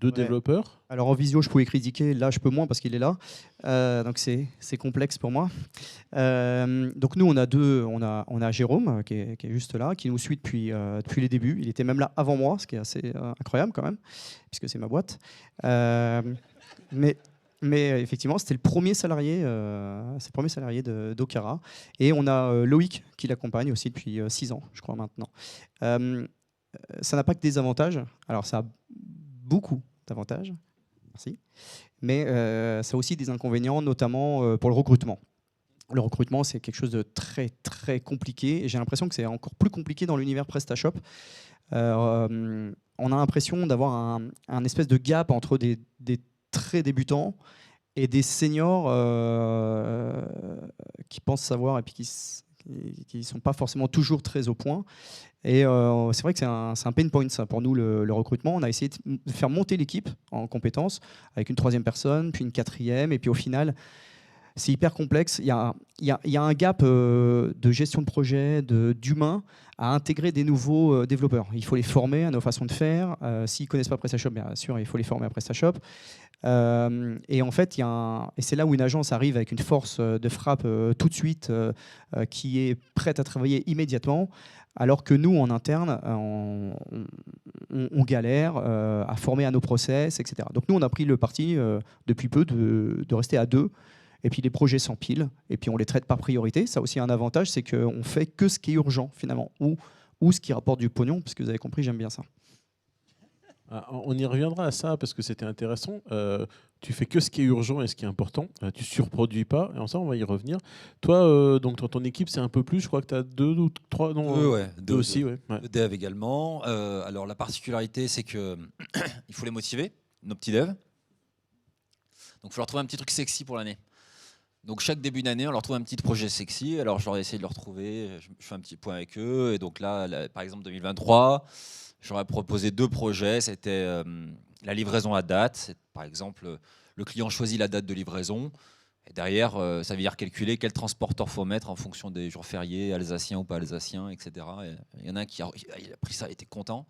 2 développeurs. Alors en visio, je pouvais critiquer, là je peux moins parce qu'il est là, donc c'est complexe pour moi. Donc nous on a Jérôme qui est juste là, qui nous suit depuis les débuts. Il était même là avant moi, ce qui est assez incroyable quand même, puisque c'est ma boîte. Mais effectivement, c'était le premier salarié d'Okara. Et on a Loïc qui l'accompagne aussi depuis 6 ans, je crois maintenant. Ça n'a pas que des avantages. Alors ça a beaucoup d'avantages, merci. Mais ça a aussi des inconvénients, notamment pour le recrutement. Le recrutement, c'est quelque chose de très, très compliqué. Et j'ai l'impression que c'est encore plus compliqué dans l'univers PrestaShop. On a l'impression d'avoir un espèce de gap entre des très débutants et des seniors qui pensent savoir et puis qui ne sont pas forcément toujours très au point. Et c'est vrai que c'est un pain point ça, pour nous, le recrutement. On a essayé de faire monter l'équipe en compétences avec une 3e personne, puis une 4e, et puis au final, c'est hyper complexe. Il y a un gap de gestion de projet, d'humain, à intégrer des nouveaux développeurs. Il faut les former à nos façons de faire. S'ils ne connaissent pas PrestaShop, bien sûr, il faut les former à PrestaShop. Et en fait, et c'est là où une agence arrive avec une force de frappe tout de suite, qui est prête à travailler immédiatement, alors que nous, en interne, on galère à former à nos process, etc. Donc nous, on a pris le parti depuis peu de rester à 2. Et puis les projets s'empilent, et puis on les traite par priorité. Ça a aussi un avantage, c'est qu'on fait que ce qui est urgent, finalement, ou ce qui rapporte du pognon, parce que vous avez compris, j'aime bien ça. On y reviendra à ça, parce que c'était intéressant. Tu fais que ce qui est urgent et ce qui est important. Tu ne surproduis pas, et en ça, on va y revenir. Toi, donc, dans ton équipe, c'est un peu plus, je crois que tu as 2 ou 3... Non, deux aussi, ouais. Le dev également. Alors la particularité, c'est qu'il faut les motiver, nos petits devs. Donc il faut leur trouver un petit truc sexy pour l'année. Donc chaque début d'année, on leur trouve un petit projet sexy. Alors je leur ai essayé de le retrouver, je fais un petit point avec eux. Et donc là par exemple 2023, j'aurais proposé 2 projets. C'était la livraison à date. Par exemple, le client choisit la date de livraison. Et derrière, ça veut dire calculer quel transporteur faut mettre en fonction des jours fériés, alsaciens ou pas alsaciens, etc. Il y en a un qui a pris ça, il était content.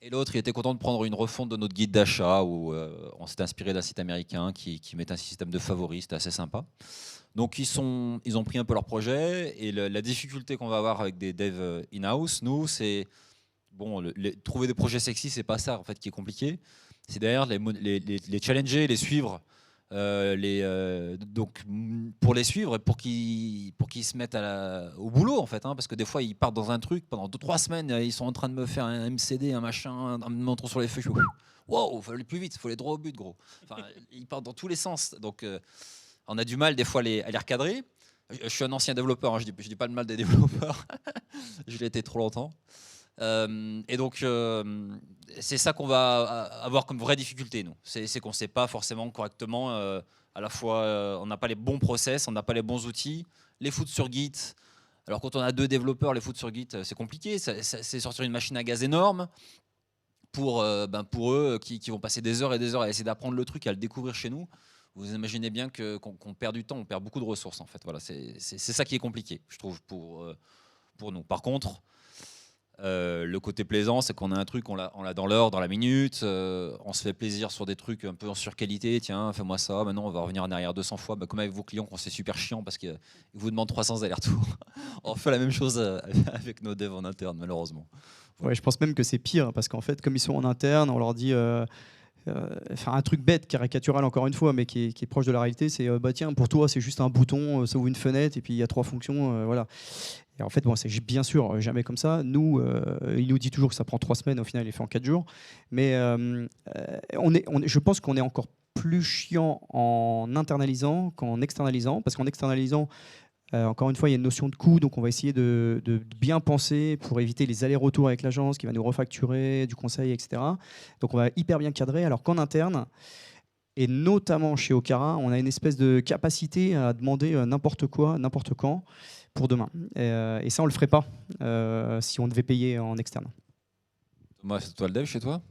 Et l'autre, il était content de prendre une refonte de notre guide d'achat où on s'est inspiré d'un site américain qui met un système de favoris, c'était assez sympa. Donc ils ont pris un peu leur projet et la difficulté qu'on va avoir avec des devs in-house, nous, c'est trouver des projets sexy, c'est pas ça en fait qui est compliqué. C'est derrière les challenger, les suivre. Donc pour les suivre et pour qu'ils se mettent au boulot en fait, parce que des fois ils partent dans un truc pendant 2-3 semaines, ils sont en train de me faire un MCD, un machin, un montre sur les feuilles. Wow, il faut aller plus vite, il faut aller droit au but gros. Enfin, ils partent dans tous les sens, donc on a du mal des fois à les recadrer. Je suis un ancien développeur, je dis pas le mal des développeurs, je l'ai été trop longtemps. Et donc c'est ça qu'on va avoir comme vraie difficulté nous, c'est qu'on ne sait pas forcément correctement à la fois on n'a pas les bons process, on n'a pas les bons outils, les foutre sur Git. Alors quand on a 2 développeurs, les foutre sur Git c'est compliqué, c'est sortir une machine à gaz énorme pour eux qui vont passer des heures et des heures à essayer d'apprendre le truc, à le découvrir chez nous. Vous imaginez bien qu'on perd du temps, on perd beaucoup de ressources en fait. Voilà, c'est ça qui est compliqué je trouve pour nous. Par contre le côté plaisant, c'est qu'on a un truc, on l'a dans l'heure, dans la minute, on se fait plaisir sur des trucs un peu en surqualité, tiens, fais-moi ça, maintenant on va revenir en arrière 200 fois, comme avec vos clients, quand c'est super chiant parce qu'ils vous demandent 300 allers-retours. On fait la même chose avec nos devs en interne, malheureusement. Ouais, je pense même que c'est pire, parce qu'en fait, comme ils sont en interne, on leur dit enfin un truc bête, caricatural encore une fois, mais qui est proche de la réalité, c'est bah tiens, pour toi c'est juste un bouton, ça ouvre une fenêtre et puis il y a 3 fonctions, voilà. Et en fait, bon, c'est bien sûr jamais comme ça. Nous, il nous dit toujours que ça prend 3 semaines, au final il est fait en 4 jours. Mais je pense qu'on est encore plus chiant en internalisant qu'en externalisant, parce qu'en externalisant, encore une fois, il y a une notion de coût, donc on va essayer de bien penser pour éviter les allers-retours avec l'agence qui va nous refacturer du conseil, etc. Donc on va hyper bien cadrer, alors qu'en interne, et notamment chez Okara, on a une espèce de capacité à demander n'importe quoi, n'importe quand, pour demain. Et ça, on ne le ferait pas si on devait payer en externe. Thomas, c'est toi le dev chez toi?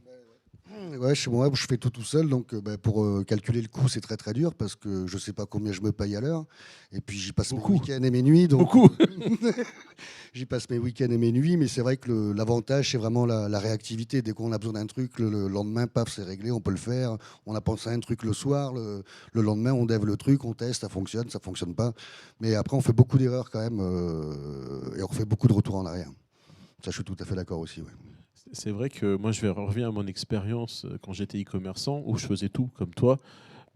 Ouais, chez moi, je fais tout seul, donc pour calculer le coût, c'est très très dur parce que je sais pas combien je me paye à l'heure. Et puis j'y passe Beaucoup. mes week-ends et mes nuits. Donc Beaucoup. j'y passe mes week-ends et mes nuits, mais c'est vrai que l'avantage, c'est vraiment la réactivité. Dès qu'on a besoin d'un truc, le lendemain, paf, c'est réglé, on peut le faire. On a pensé à un truc le soir, le lendemain, on dev le truc, on teste, ça fonctionne pas. Mais après, on fait beaucoup d'erreurs quand même et on fait beaucoup de retours en arrière. Ça, je suis tout à fait d'accord aussi. Ouais. C'est vrai que moi, je vais revenir à mon expérience quand j'étais e-commerçant, où je faisais tout comme toi.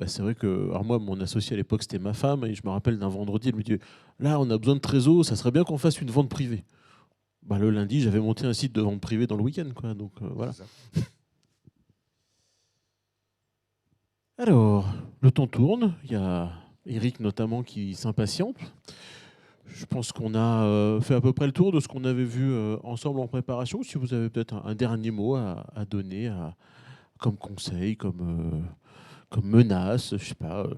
Bah, c'est vrai que, alors moi, mon associé à l'époque, c'était ma femme, et je me rappelle d'un vendredi, elle me dit, là, on a besoin de trésor, ça serait bien qu'on fasse une vente privée. Bah, le lundi, j'avais monté un site de vente privée dans le week-end, quoi. Donc voilà. C'est ça. Alors, le temps tourne. Il y a Eric notamment qui s'impatiente. Je pense qu'on a fait à peu près le tour de ce qu'on avait vu ensemble en préparation. Si vous avez peut-être un dernier mot à donner comme conseil, comme menace, je sais pas.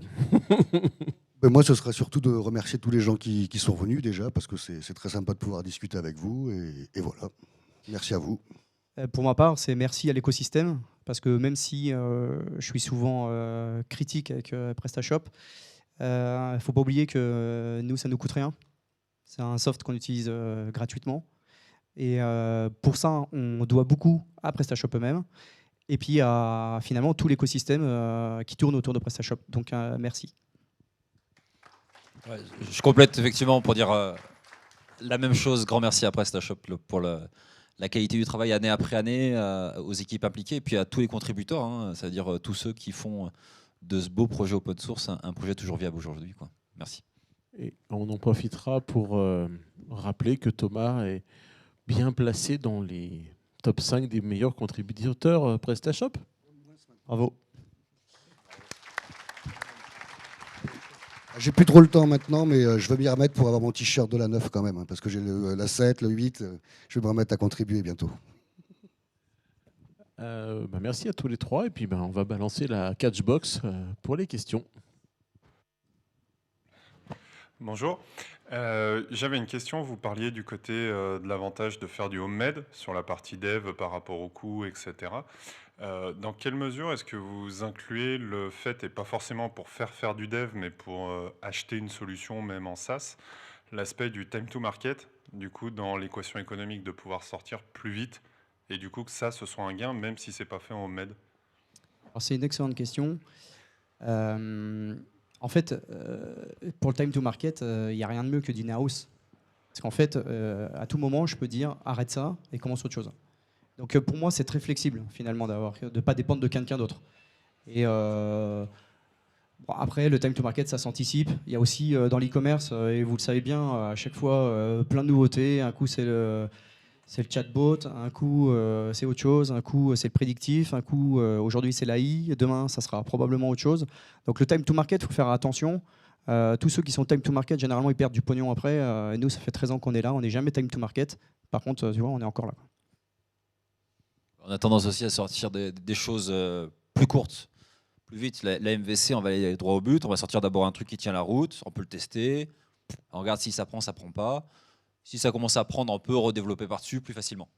Ben, moi, ce serait surtout de remercier tous les gens qui sont venus déjà, parce que c'est très sympa de pouvoir discuter avec vous. Et voilà. Merci à vous. Pour ma part, c'est merci à l'écosystème, parce que même si je suis souvent critique avec PrestaShop, il ne faut pas oublier que nous, ça ne nous coûte rien. C'est un soft qu'on utilise gratuitement. Et pour ça, on doit beaucoup à PrestaShop eux-mêmes. Et puis à finalement tout l'écosystème qui tourne autour de PrestaShop. Donc merci. Ouais, je complète effectivement pour dire la même chose. Grand merci à PrestaShop pour la qualité du travail année après année, aux équipes impliquées et puis à tous les contributeurs, hein, c'est-à-dire tous ceux qui font de ce beau projet open source un projet toujours viable aujourd'hui, quoi. Merci. Et on en profitera pour rappeler que Thomas est bien placé dans les top 5 des meilleurs contributeurs PrestaShop. Bravo. J'ai plus trop le temps maintenant, mais je veux m'y remettre pour avoir mon t-shirt de la 9 quand même, hein, parce que j'ai la 7, le 8. Je vais me remettre à contribuer bientôt. Merci à tous les trois. Et puis on va balancer la catchbox pour les questions. Bonjour. J'avais une question. Vous parliez du côté de l'avantage de faire du homemade sur la partie dev par rapport au coût, etc. Dans quelle mesure est-ce que vous incluez le fait, et pas forcément pour faire du dev, mais pour acheter une solution même en SaaS, l'aspect du time to market, du coup, dans l'équation économique, de pouvoir sortir plus vite et du coup que ça, ce soit un gain, même si c'est pas fait en homemade? Alors, c'est une excellente question. En fait, pour le time to market, il n'y a rien de mieux que du in-house. Parce qu'en fait, à tout moment, je peux dire arrête ça et commence autre chose. Donc pour moi, c'est très flexible finalement de ne pas dépendre de quelqu'un d'autre. Et bon, après, le time to market, ça s'anticipe. Il y a aussi dans l'e-commerce, et vous le savez bien, à chaque fois, plein de nouveautés. Un coup, c'est le chatbot, un coup, c'est autre chose, un coup, c'est le prédictif, un coup, aujourd'hui, c'est l'AI, demain, ça sera probablement autre chose. Donc le time to market, il faut faire attention. Tous ceux qui sont time to market, généralement, ils perdent du pognon après. Et nous, ça fait 13 ans qu'on est là, on n'est jamais time to market. Par contre, tu vois, on est encore là. On a tendance aussi à sortir des choses plus courtes, plus vite. La MVC, on va aller droit au but. On va sortir d'abord un truc qui tient la route. On peut le tester. On regarde si ça prend pas. Si ça commence à prendre, on peut redévelopper par-dessus plus facilement.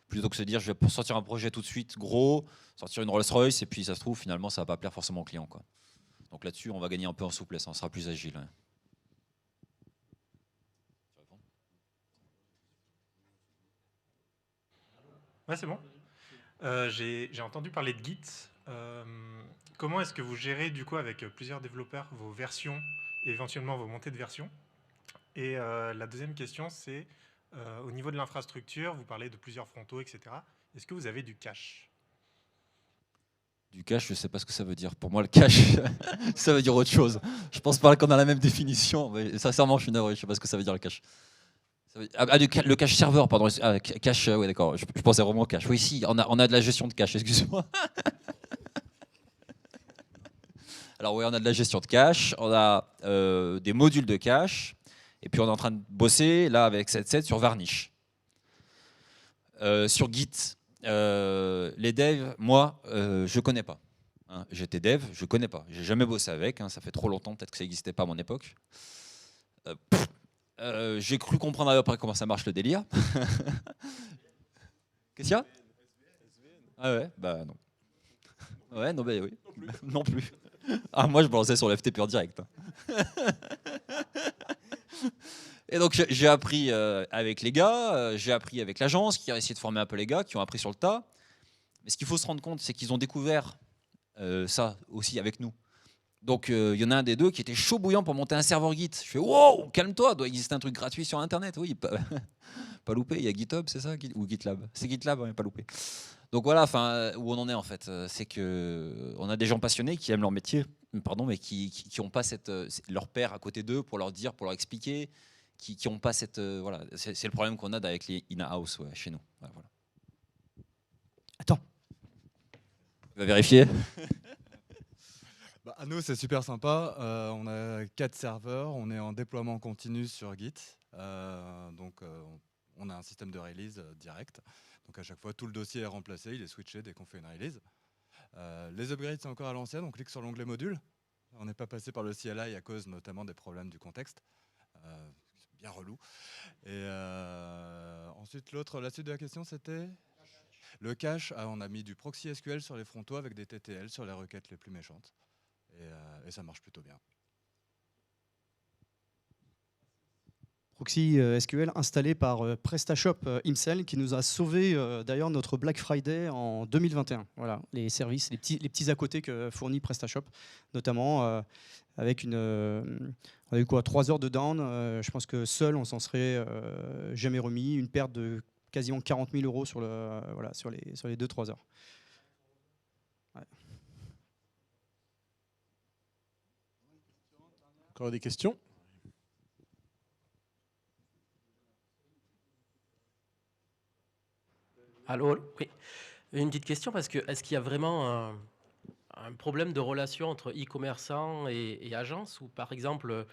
Plutôt que de se dire, je vais sortir un projet tout de suite gros, sortir une Rolls-Royce, et puis ça se trouve, finalement, ça ne va pas plaire forcément au client, quoi. Donc là-dessus, on va gagner un peu en souplesse. On sera plus agile. Ouais. Ouais, c'est bon. J'ai entendu parler de Git. Comment est-ce que vous gérez du coup avec plusieurs développeurs vos versions et éventuellement vos montées de versions? Et la deuxième question, c'est au niveau de l'infrastructure, vous parlez de plusieurs frontaux, etc. Est-ce que vous avez du cache? Du cache, je ne sais pas ce que ça veut dire. Pour moi, le cache, ça veut dire autre chose. Je pense pas qu'on a la même définition. Mais sincèrement, je suis navré, je ne sais pas ce que ça veut dire le cache. Le cache serveur, pardon. Cache, oui, d'accord. Je pensais vraiment au cache. Oui, si, on a de la gestion de cache, excuse-moi. Alors oui, on a de la gestion de cache, on a des modules de cache, et puis on est en train de bosser là avec 7.7 sur Varnish. Sur Git, les devs, moi, je connais pas. Hein, j'étais dev, je connais pas. J'ai jamais bossé avec, hein, ça fait trop longtemps, peut-être que ça n'existait pas à mon époque. J'ai cru comprendre après comment ça marche le délire. Qu'est-ce qu'il y a? Ah ouais, bah non. Ouais, non, bah oui, non plus. Ah, moi, je balançais sur le FTP en direct. Et donc, j'ai appris avec les gars, j'ai appris avec l'agence qui a essayé de former un peu les gars, qui ont appris sur le tas. Mais ce qu'il faut se rendre compte, c'est qu'ils ont découvert ça aussi avec nous. Donc, il y en a un des deux qui était chaud bouillant pour monter un serveur Git. Je fais, wow, calme-toi, doit exister un truc gratuit sur Internet. Oui, pas loupé, il y a GitHub, c'est ça? Ou GitLab? C'est GitLab, hein, pas loupé. Donc voilà, où on en est en fait, c'est qu'on a des gens passionnés qui aiment leur métier, pardon, mais qui n'ont pas leur père à côté d'eux pour leur dire, pour leur expliquer, qui n'ont pas cette... voilà, c'est le problème qu'on a avec les in-house chez nous. Ouais, voilà. Attends. Tu vas vérifier? À nous, c'est super sympa. On a 4 serveurs, on est en déploiement continu sur Git. Donc, on a un système de release direct. Donc, à chaque fois, tout le dossier est remplacé, il est switché dès qu'on fait une release. Les upgrades, c'est encore à l'ancienne. On clique sur l'onglet module. On n'est pas passé par le CLI à cause notamment des problèmes du contexte. C'est bien relou. Et ensuite, la suite de la question, c'était le cache. On a mis du proxy SQL sur les frontaux avec des TTL sur les requêtes les plus méchantes. Et ça marche plutôt bien. Proxy SQL installé par PrestaShop Imsel qui nous a sauvé d'ailleurs notre Black Friday en 2021. Voilà, les services, les petits à côté que fournit PrestaShop, notamment avec on a eu quoi, 3 heures de down. Je pense que seul on s'en serait jamais remis. Une perte de quasiment 40 000 € sur les 2-3 heures. Ouais. Encore des questions? Allô, oui. Une petite question, parce que est-ce qu'il y a vraiment un problème de relation entre e-commerçant et agence, où par exemple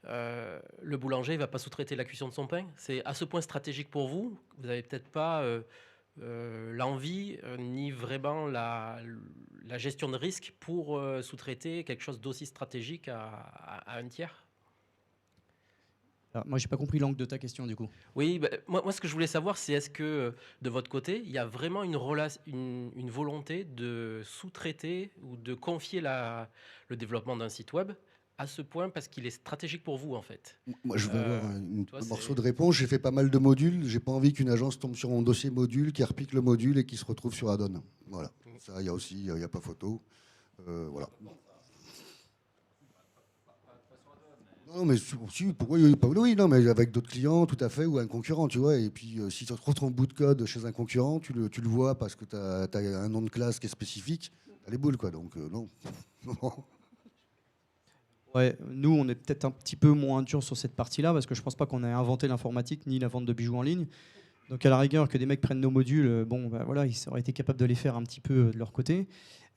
le boulanger ne va pas sous-traiter la cuisson de son pain? C'est à ce point stratégique pour vous? Vous n'avez peut-être pas l'envie ni vraiment la gestion de risque pour sous-traiter quelque chose d'aussi stratégique à un tiers? Alors, moi, j'ai pas compris l'angle de ta question du coup. Oui, bah, moi, ce que je voulais savoir, c'est est-ce que de votre côté, il y a vraiment une volonté de sous-traiter ou de confier le développement d'un site web à ce point parce qu'il est stratégique pour vous en fait? Moi, je vais avoir un morceau de réponse. J'ai fait pas mal de modules. J'ai pas envie qu'une agence tombe sur mon dossier module, qui repique le module et qui se retrouve sur add-on. Voilà. Ça, il y a aussi, il n'y a pas photo. Voilà. Non, mais si, pourquoi il y a pas? Oui, non, mais avec d'autres clients, tout à fait, ou un concurrent, tu vois. Et puis, si tu retrouves ton bout de code chez un concurrent, tu le vois parce que tu as un nom de classe qui est spécifique, tu as les boules, quoi. Donc, non. Ouais, nous, on est peut-être un petit peu moins dur sur cette partie-là parce que je pense pas qu'on ait inventé l'informatique ni la vente de bijoux en ligne. Donc, à la rigueur, que des mecs prennent nos modules, bon, bah, voilà, ils auraient été capables de les faire un petit peu de leur côté.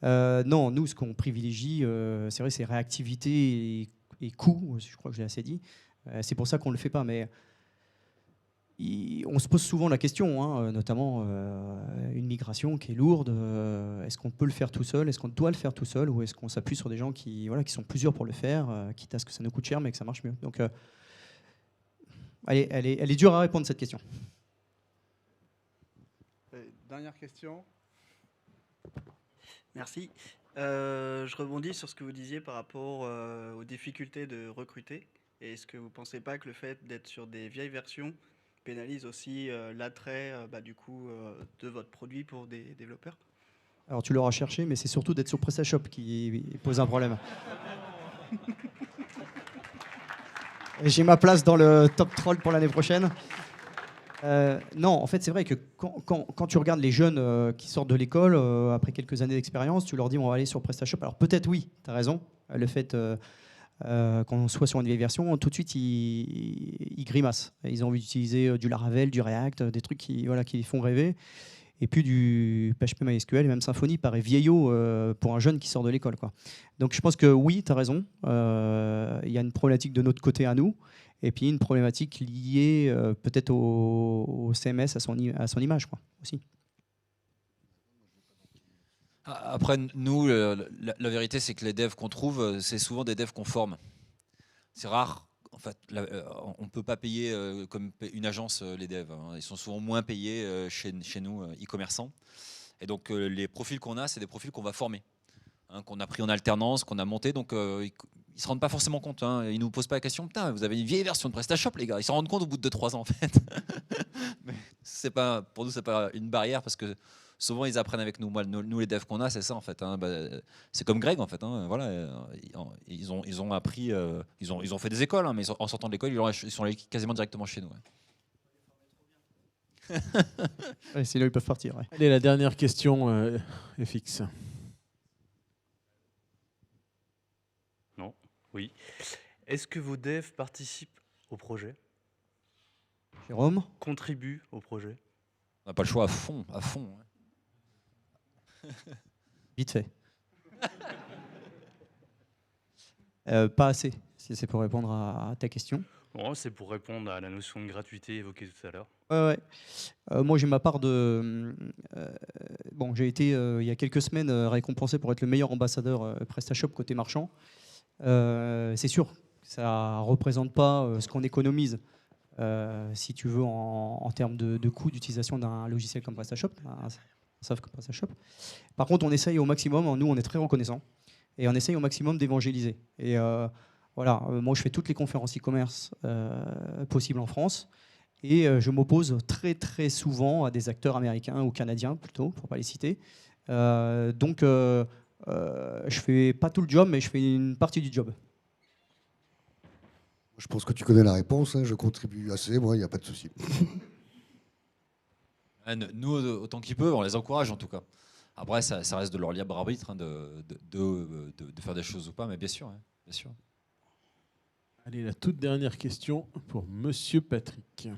Non, nous, ce qu'on privilégie, c'est vrai, c'est réactivité et coût, je crois que je l'ai assez dit. C'est pour ça qu'on ne le fait pas. Mais on se pose souvent la question, hein, notamment une migration qui est lourde. Est-ce qu'on peut le faire tout seul? Est-ce qu'on doit le faire tout seul? Ou est-ce qu'on s'appuie sur des gens qui sont plusieurs pour le faire, quitte à ce que ça nous coûte cher, mais que ça marche mieux? Donc, elle est dure à répondre, cette question. Dernière question. Merci. Je rebondis sur ce que vous disiez par rapport aux difficultés de recruter. Et est-ce que vous ne pensez pas que le fait d'être sur des vieilles versions pénalise aussi l'attrait de votre produit pour des développeurs? Alors tu l'auras cherché, mais c'est surtout d'être sur PrestaShop qui pose un problème. Et j'ai ma place dans le top troll pour l'année prochaine. Non, en fait, c'est vrai que quand tu regardes les jeunes qui sortent de l'école, après quelques années d'expérience, tu leur dis on va aller sur PrestaShop. Alors peut-être oui, tu as raison. Le fait qu'on soit sur une vieille version, tout de suite, ils grimacent. Ils ont envie d'utiliser du Laravel, du React, des trucs qui les font rêver. Et puis du PHP MySQL, et même Symfony paraît vieillot pour un jeune qui sort de l'école, quoi. Donc je pense que oui, tu as raison. Il y a une problématique de notre côté à nous. Et puis une problématique liée peut-être au CMS, à son image, quoi, aussi. Après, nous, la vérité, c'est que les devs qu'on trouve, c'est souvent des devs qu'on forme. C'est rare. En fait, on ne peut pas payer comme une agence les devs. Hein. Ils sont souvent moins payés chez nous, e-commerçants. Et donc, les profils qu'on a, c'est des profils qu'on va former, hein, qu'on a pris en alternance, qu'on a monté. Donc, ils ne se rendent pas forcément compte. Hein. Ils ne nous posent pas la question, putain, vous avez une vieille version de PrestaShop, les gars. Ils s'en rendent compte au bout de 2-3 ans, en fait. Mais pour nous, ce n'est pas une barrière parce que souvent, ils apprennent avec nous. Moi, nous les devs qu'on a, c'est ça, en fait. Hein. C'est comme Greg, en fait. Hein. Voilà, ils ont appris, ils ont fait des écoles, hein, mais en sortant de l'école, ils sont allés quasiment directement chez nous. Ouais. Ouais, sinon, ils peuvent partir. Ouais. Allez, la dernière question, FX. Non, oui. Est-ce que vos devs participent au projet? Jérôme? Contribuent au projet? On n'a pas le choix à fond. Ouais. Vite fait. Pas assez, si c'est pour répondre à ta question. Bon, c'est pour répondre à la notion de gratuité évoquée tout à l'heure. Ouais. Moi, j'ai ma part de... j'ai été, il y a quelques semaines, récompensé pour être le meilleur ambassadeur PrestaShop côté marchand. C'est sûr, ça ne représente pas ce qu'on économise, si tu veux, en termes de coût d'utilisation d'un logiciel comme PrestaShop, un SaaS comme PrestaShop. Par contre, on essaye au maximum, nous, on est très reconnaissants, et on essaye au maximum d'évangéliser. Et moi, je fais toutes les conférences e-commerce possibles en France. Et je m'oppose très très souvent à des acteurs américains ou canadiens plutôt, pour ne pas les citer. Donc je fais pas tout le job, mais je fais une partie du job. Je pense que tu connais la réponse, hein. Je contribue assez, moi, il n'y a pas de souci. Nous, autant qu'ils peuvent, on les encourage en tout cas. Après, ça reste de leur libre arbitre, hein, de faire des choses ou pas, mais bien sûr. Hein, bien sûr. Allez, la toute dernière question pour Monsieur Patrick.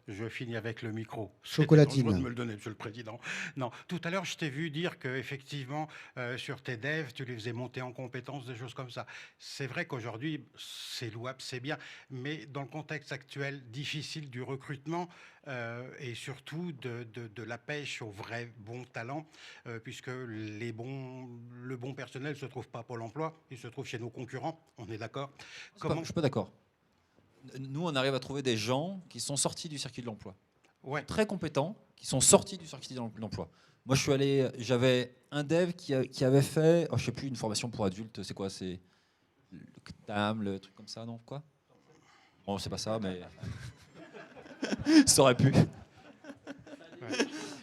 Je finis avec le micro. Chocolatine. C'est dangereux de me le donner, Monsieur le Président. Non, tout à l'heure, je t'ai vu dire qu'effectivement, sur tes devs, tu les faisais monter en compétences, des choses comme ça. C'est vrai qu'aujourd'hui, c'est louable, c'est bien, mais dans le contexte actuel difficile du recrutement et surtout de la pêche aux vrais bons talents, puisque le bon personnel ne se trouve pas à Pôle emploi, il se trouve chez nos concurrents, on est d'accord? Je ne suis pas d'accord. Nous, on arrive à trouver des gens qui sont sortis du circuit de l'emploi. Ouais. Très compétents, qui sont sortis du circuit de l'emploi. Moi, j'avais un dev qui avait fait, je ne sais plus, une formation pour adultes, c'est quoi? C'est le CTAM, le truc comme ça, non? Quoi? Bon, c'est pas ça, mais... ça aurait pu.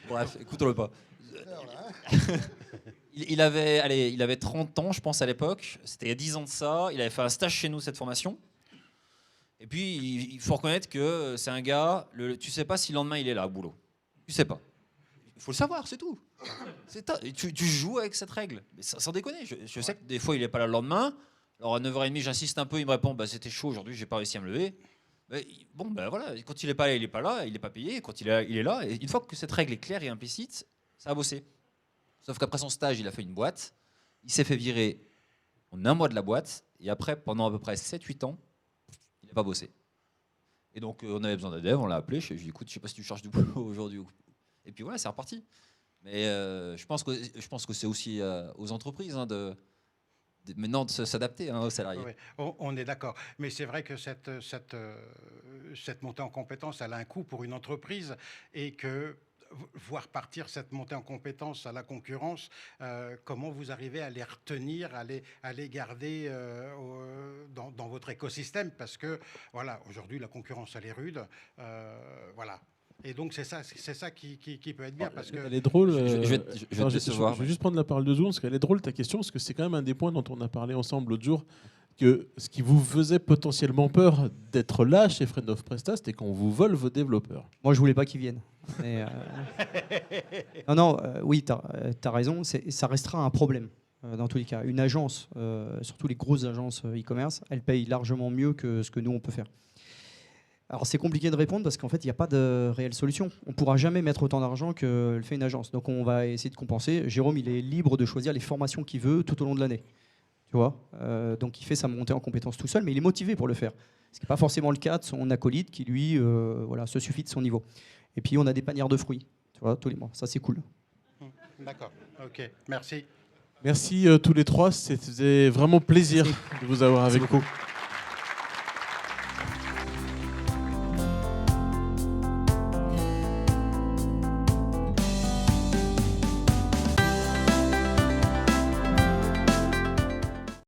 Bref, écoutons-le pas. Il avait 30 ans, je pense, à l'époque. C'était il y a 10 ans de ça. Il avait fait un stage chez nous, cette formation. Et puis, il faut reconnaître que c'est un gars, tu sais pas si le lendemain il est là au boulot. Tu sais pas. Il faut le savoir, c'est tout. Tu joues avec cette règle. Mais sans déconner, je sais que des fois il est pas là le lendemain. Alors à 9h30, j'insiste un peu, il me répond c'était chaud aujourd'hui, j'ai pas réussi à me lever. Mais, bon, ben voilà, quand il est pas là, il est pas là, il est pas payé. Quand il est là. Et une fois que cette règle est claire et implicite, ça a bossé. Sauf qu'après son stage, il a fait une boîte. Il s'est fait virer en un mois de la boîte. Et après, pendant à peu près 7-8 ans, il n'a pas bossé. Et donc, on avait besoin d'un dev, on l'a appelé. Je lui ai dit, écoute, je sais pas si tu cherches du boulot aujourd'hui. Et puis voilà, c'est reparti. Mais je pense que c'est aussi aux entreprises maintenant de s'adapter aux salariés. Oui, on est d'accord. Mais c'est vrai que cette montée en compétence, elle a un coût pour une entreprise et que voir partir cette montée en compétence à la concurrence, comment vous arrivez à les retenir, à les garder dans votre écosystème? Parce que, voilà, aujourd'hui, la concurrence, elle est rude. Voilà. Et donc, c'est ça qui peut être bien. Parce que elle est drôle. Je vais juste prendre la parole de secondes, parce qu'elle est drôle ta question, parce que c'est quand même un des points dont on a parlé ensemble l'autre jour. que ce qui vous faisait potentiellement peur d'être là chez Friend of Presta, c'était qu'on vous vole vos développeurs. Moi, je voulais pas qu'ils viennent. Mais, non, oui, tu as raison, ça restera un problème. Dans tous les cas, une agence, surtout les grosses agences e-commerce, elles payent largement mieux que ce que nous, on peut faire. Alors, c'est compliqué de répondre parce qu'en fait, il n'y a pas de réelle solution. On ne pourra jamais mettre autant d'argent que le fait une agence. Donc, on va essayer de compenser. Jérôme, il est libre de choisir les formations qu'il veut tout au long de l'année. Tu vois, donc, il fait sa montée en compétences tout seul, mais il est motivé pour le faire. Ce qui n'est pas forcément le cas de son acolyte qui, lui, voilà, se suffit de son niveau. Et puis, on a des panières de fruits, tu vois, tous les mois. Ça, c'est cool. D'accord, ok, merci. Merci tous les trois, c'était vraiment plaisir de vous avoir avec vous.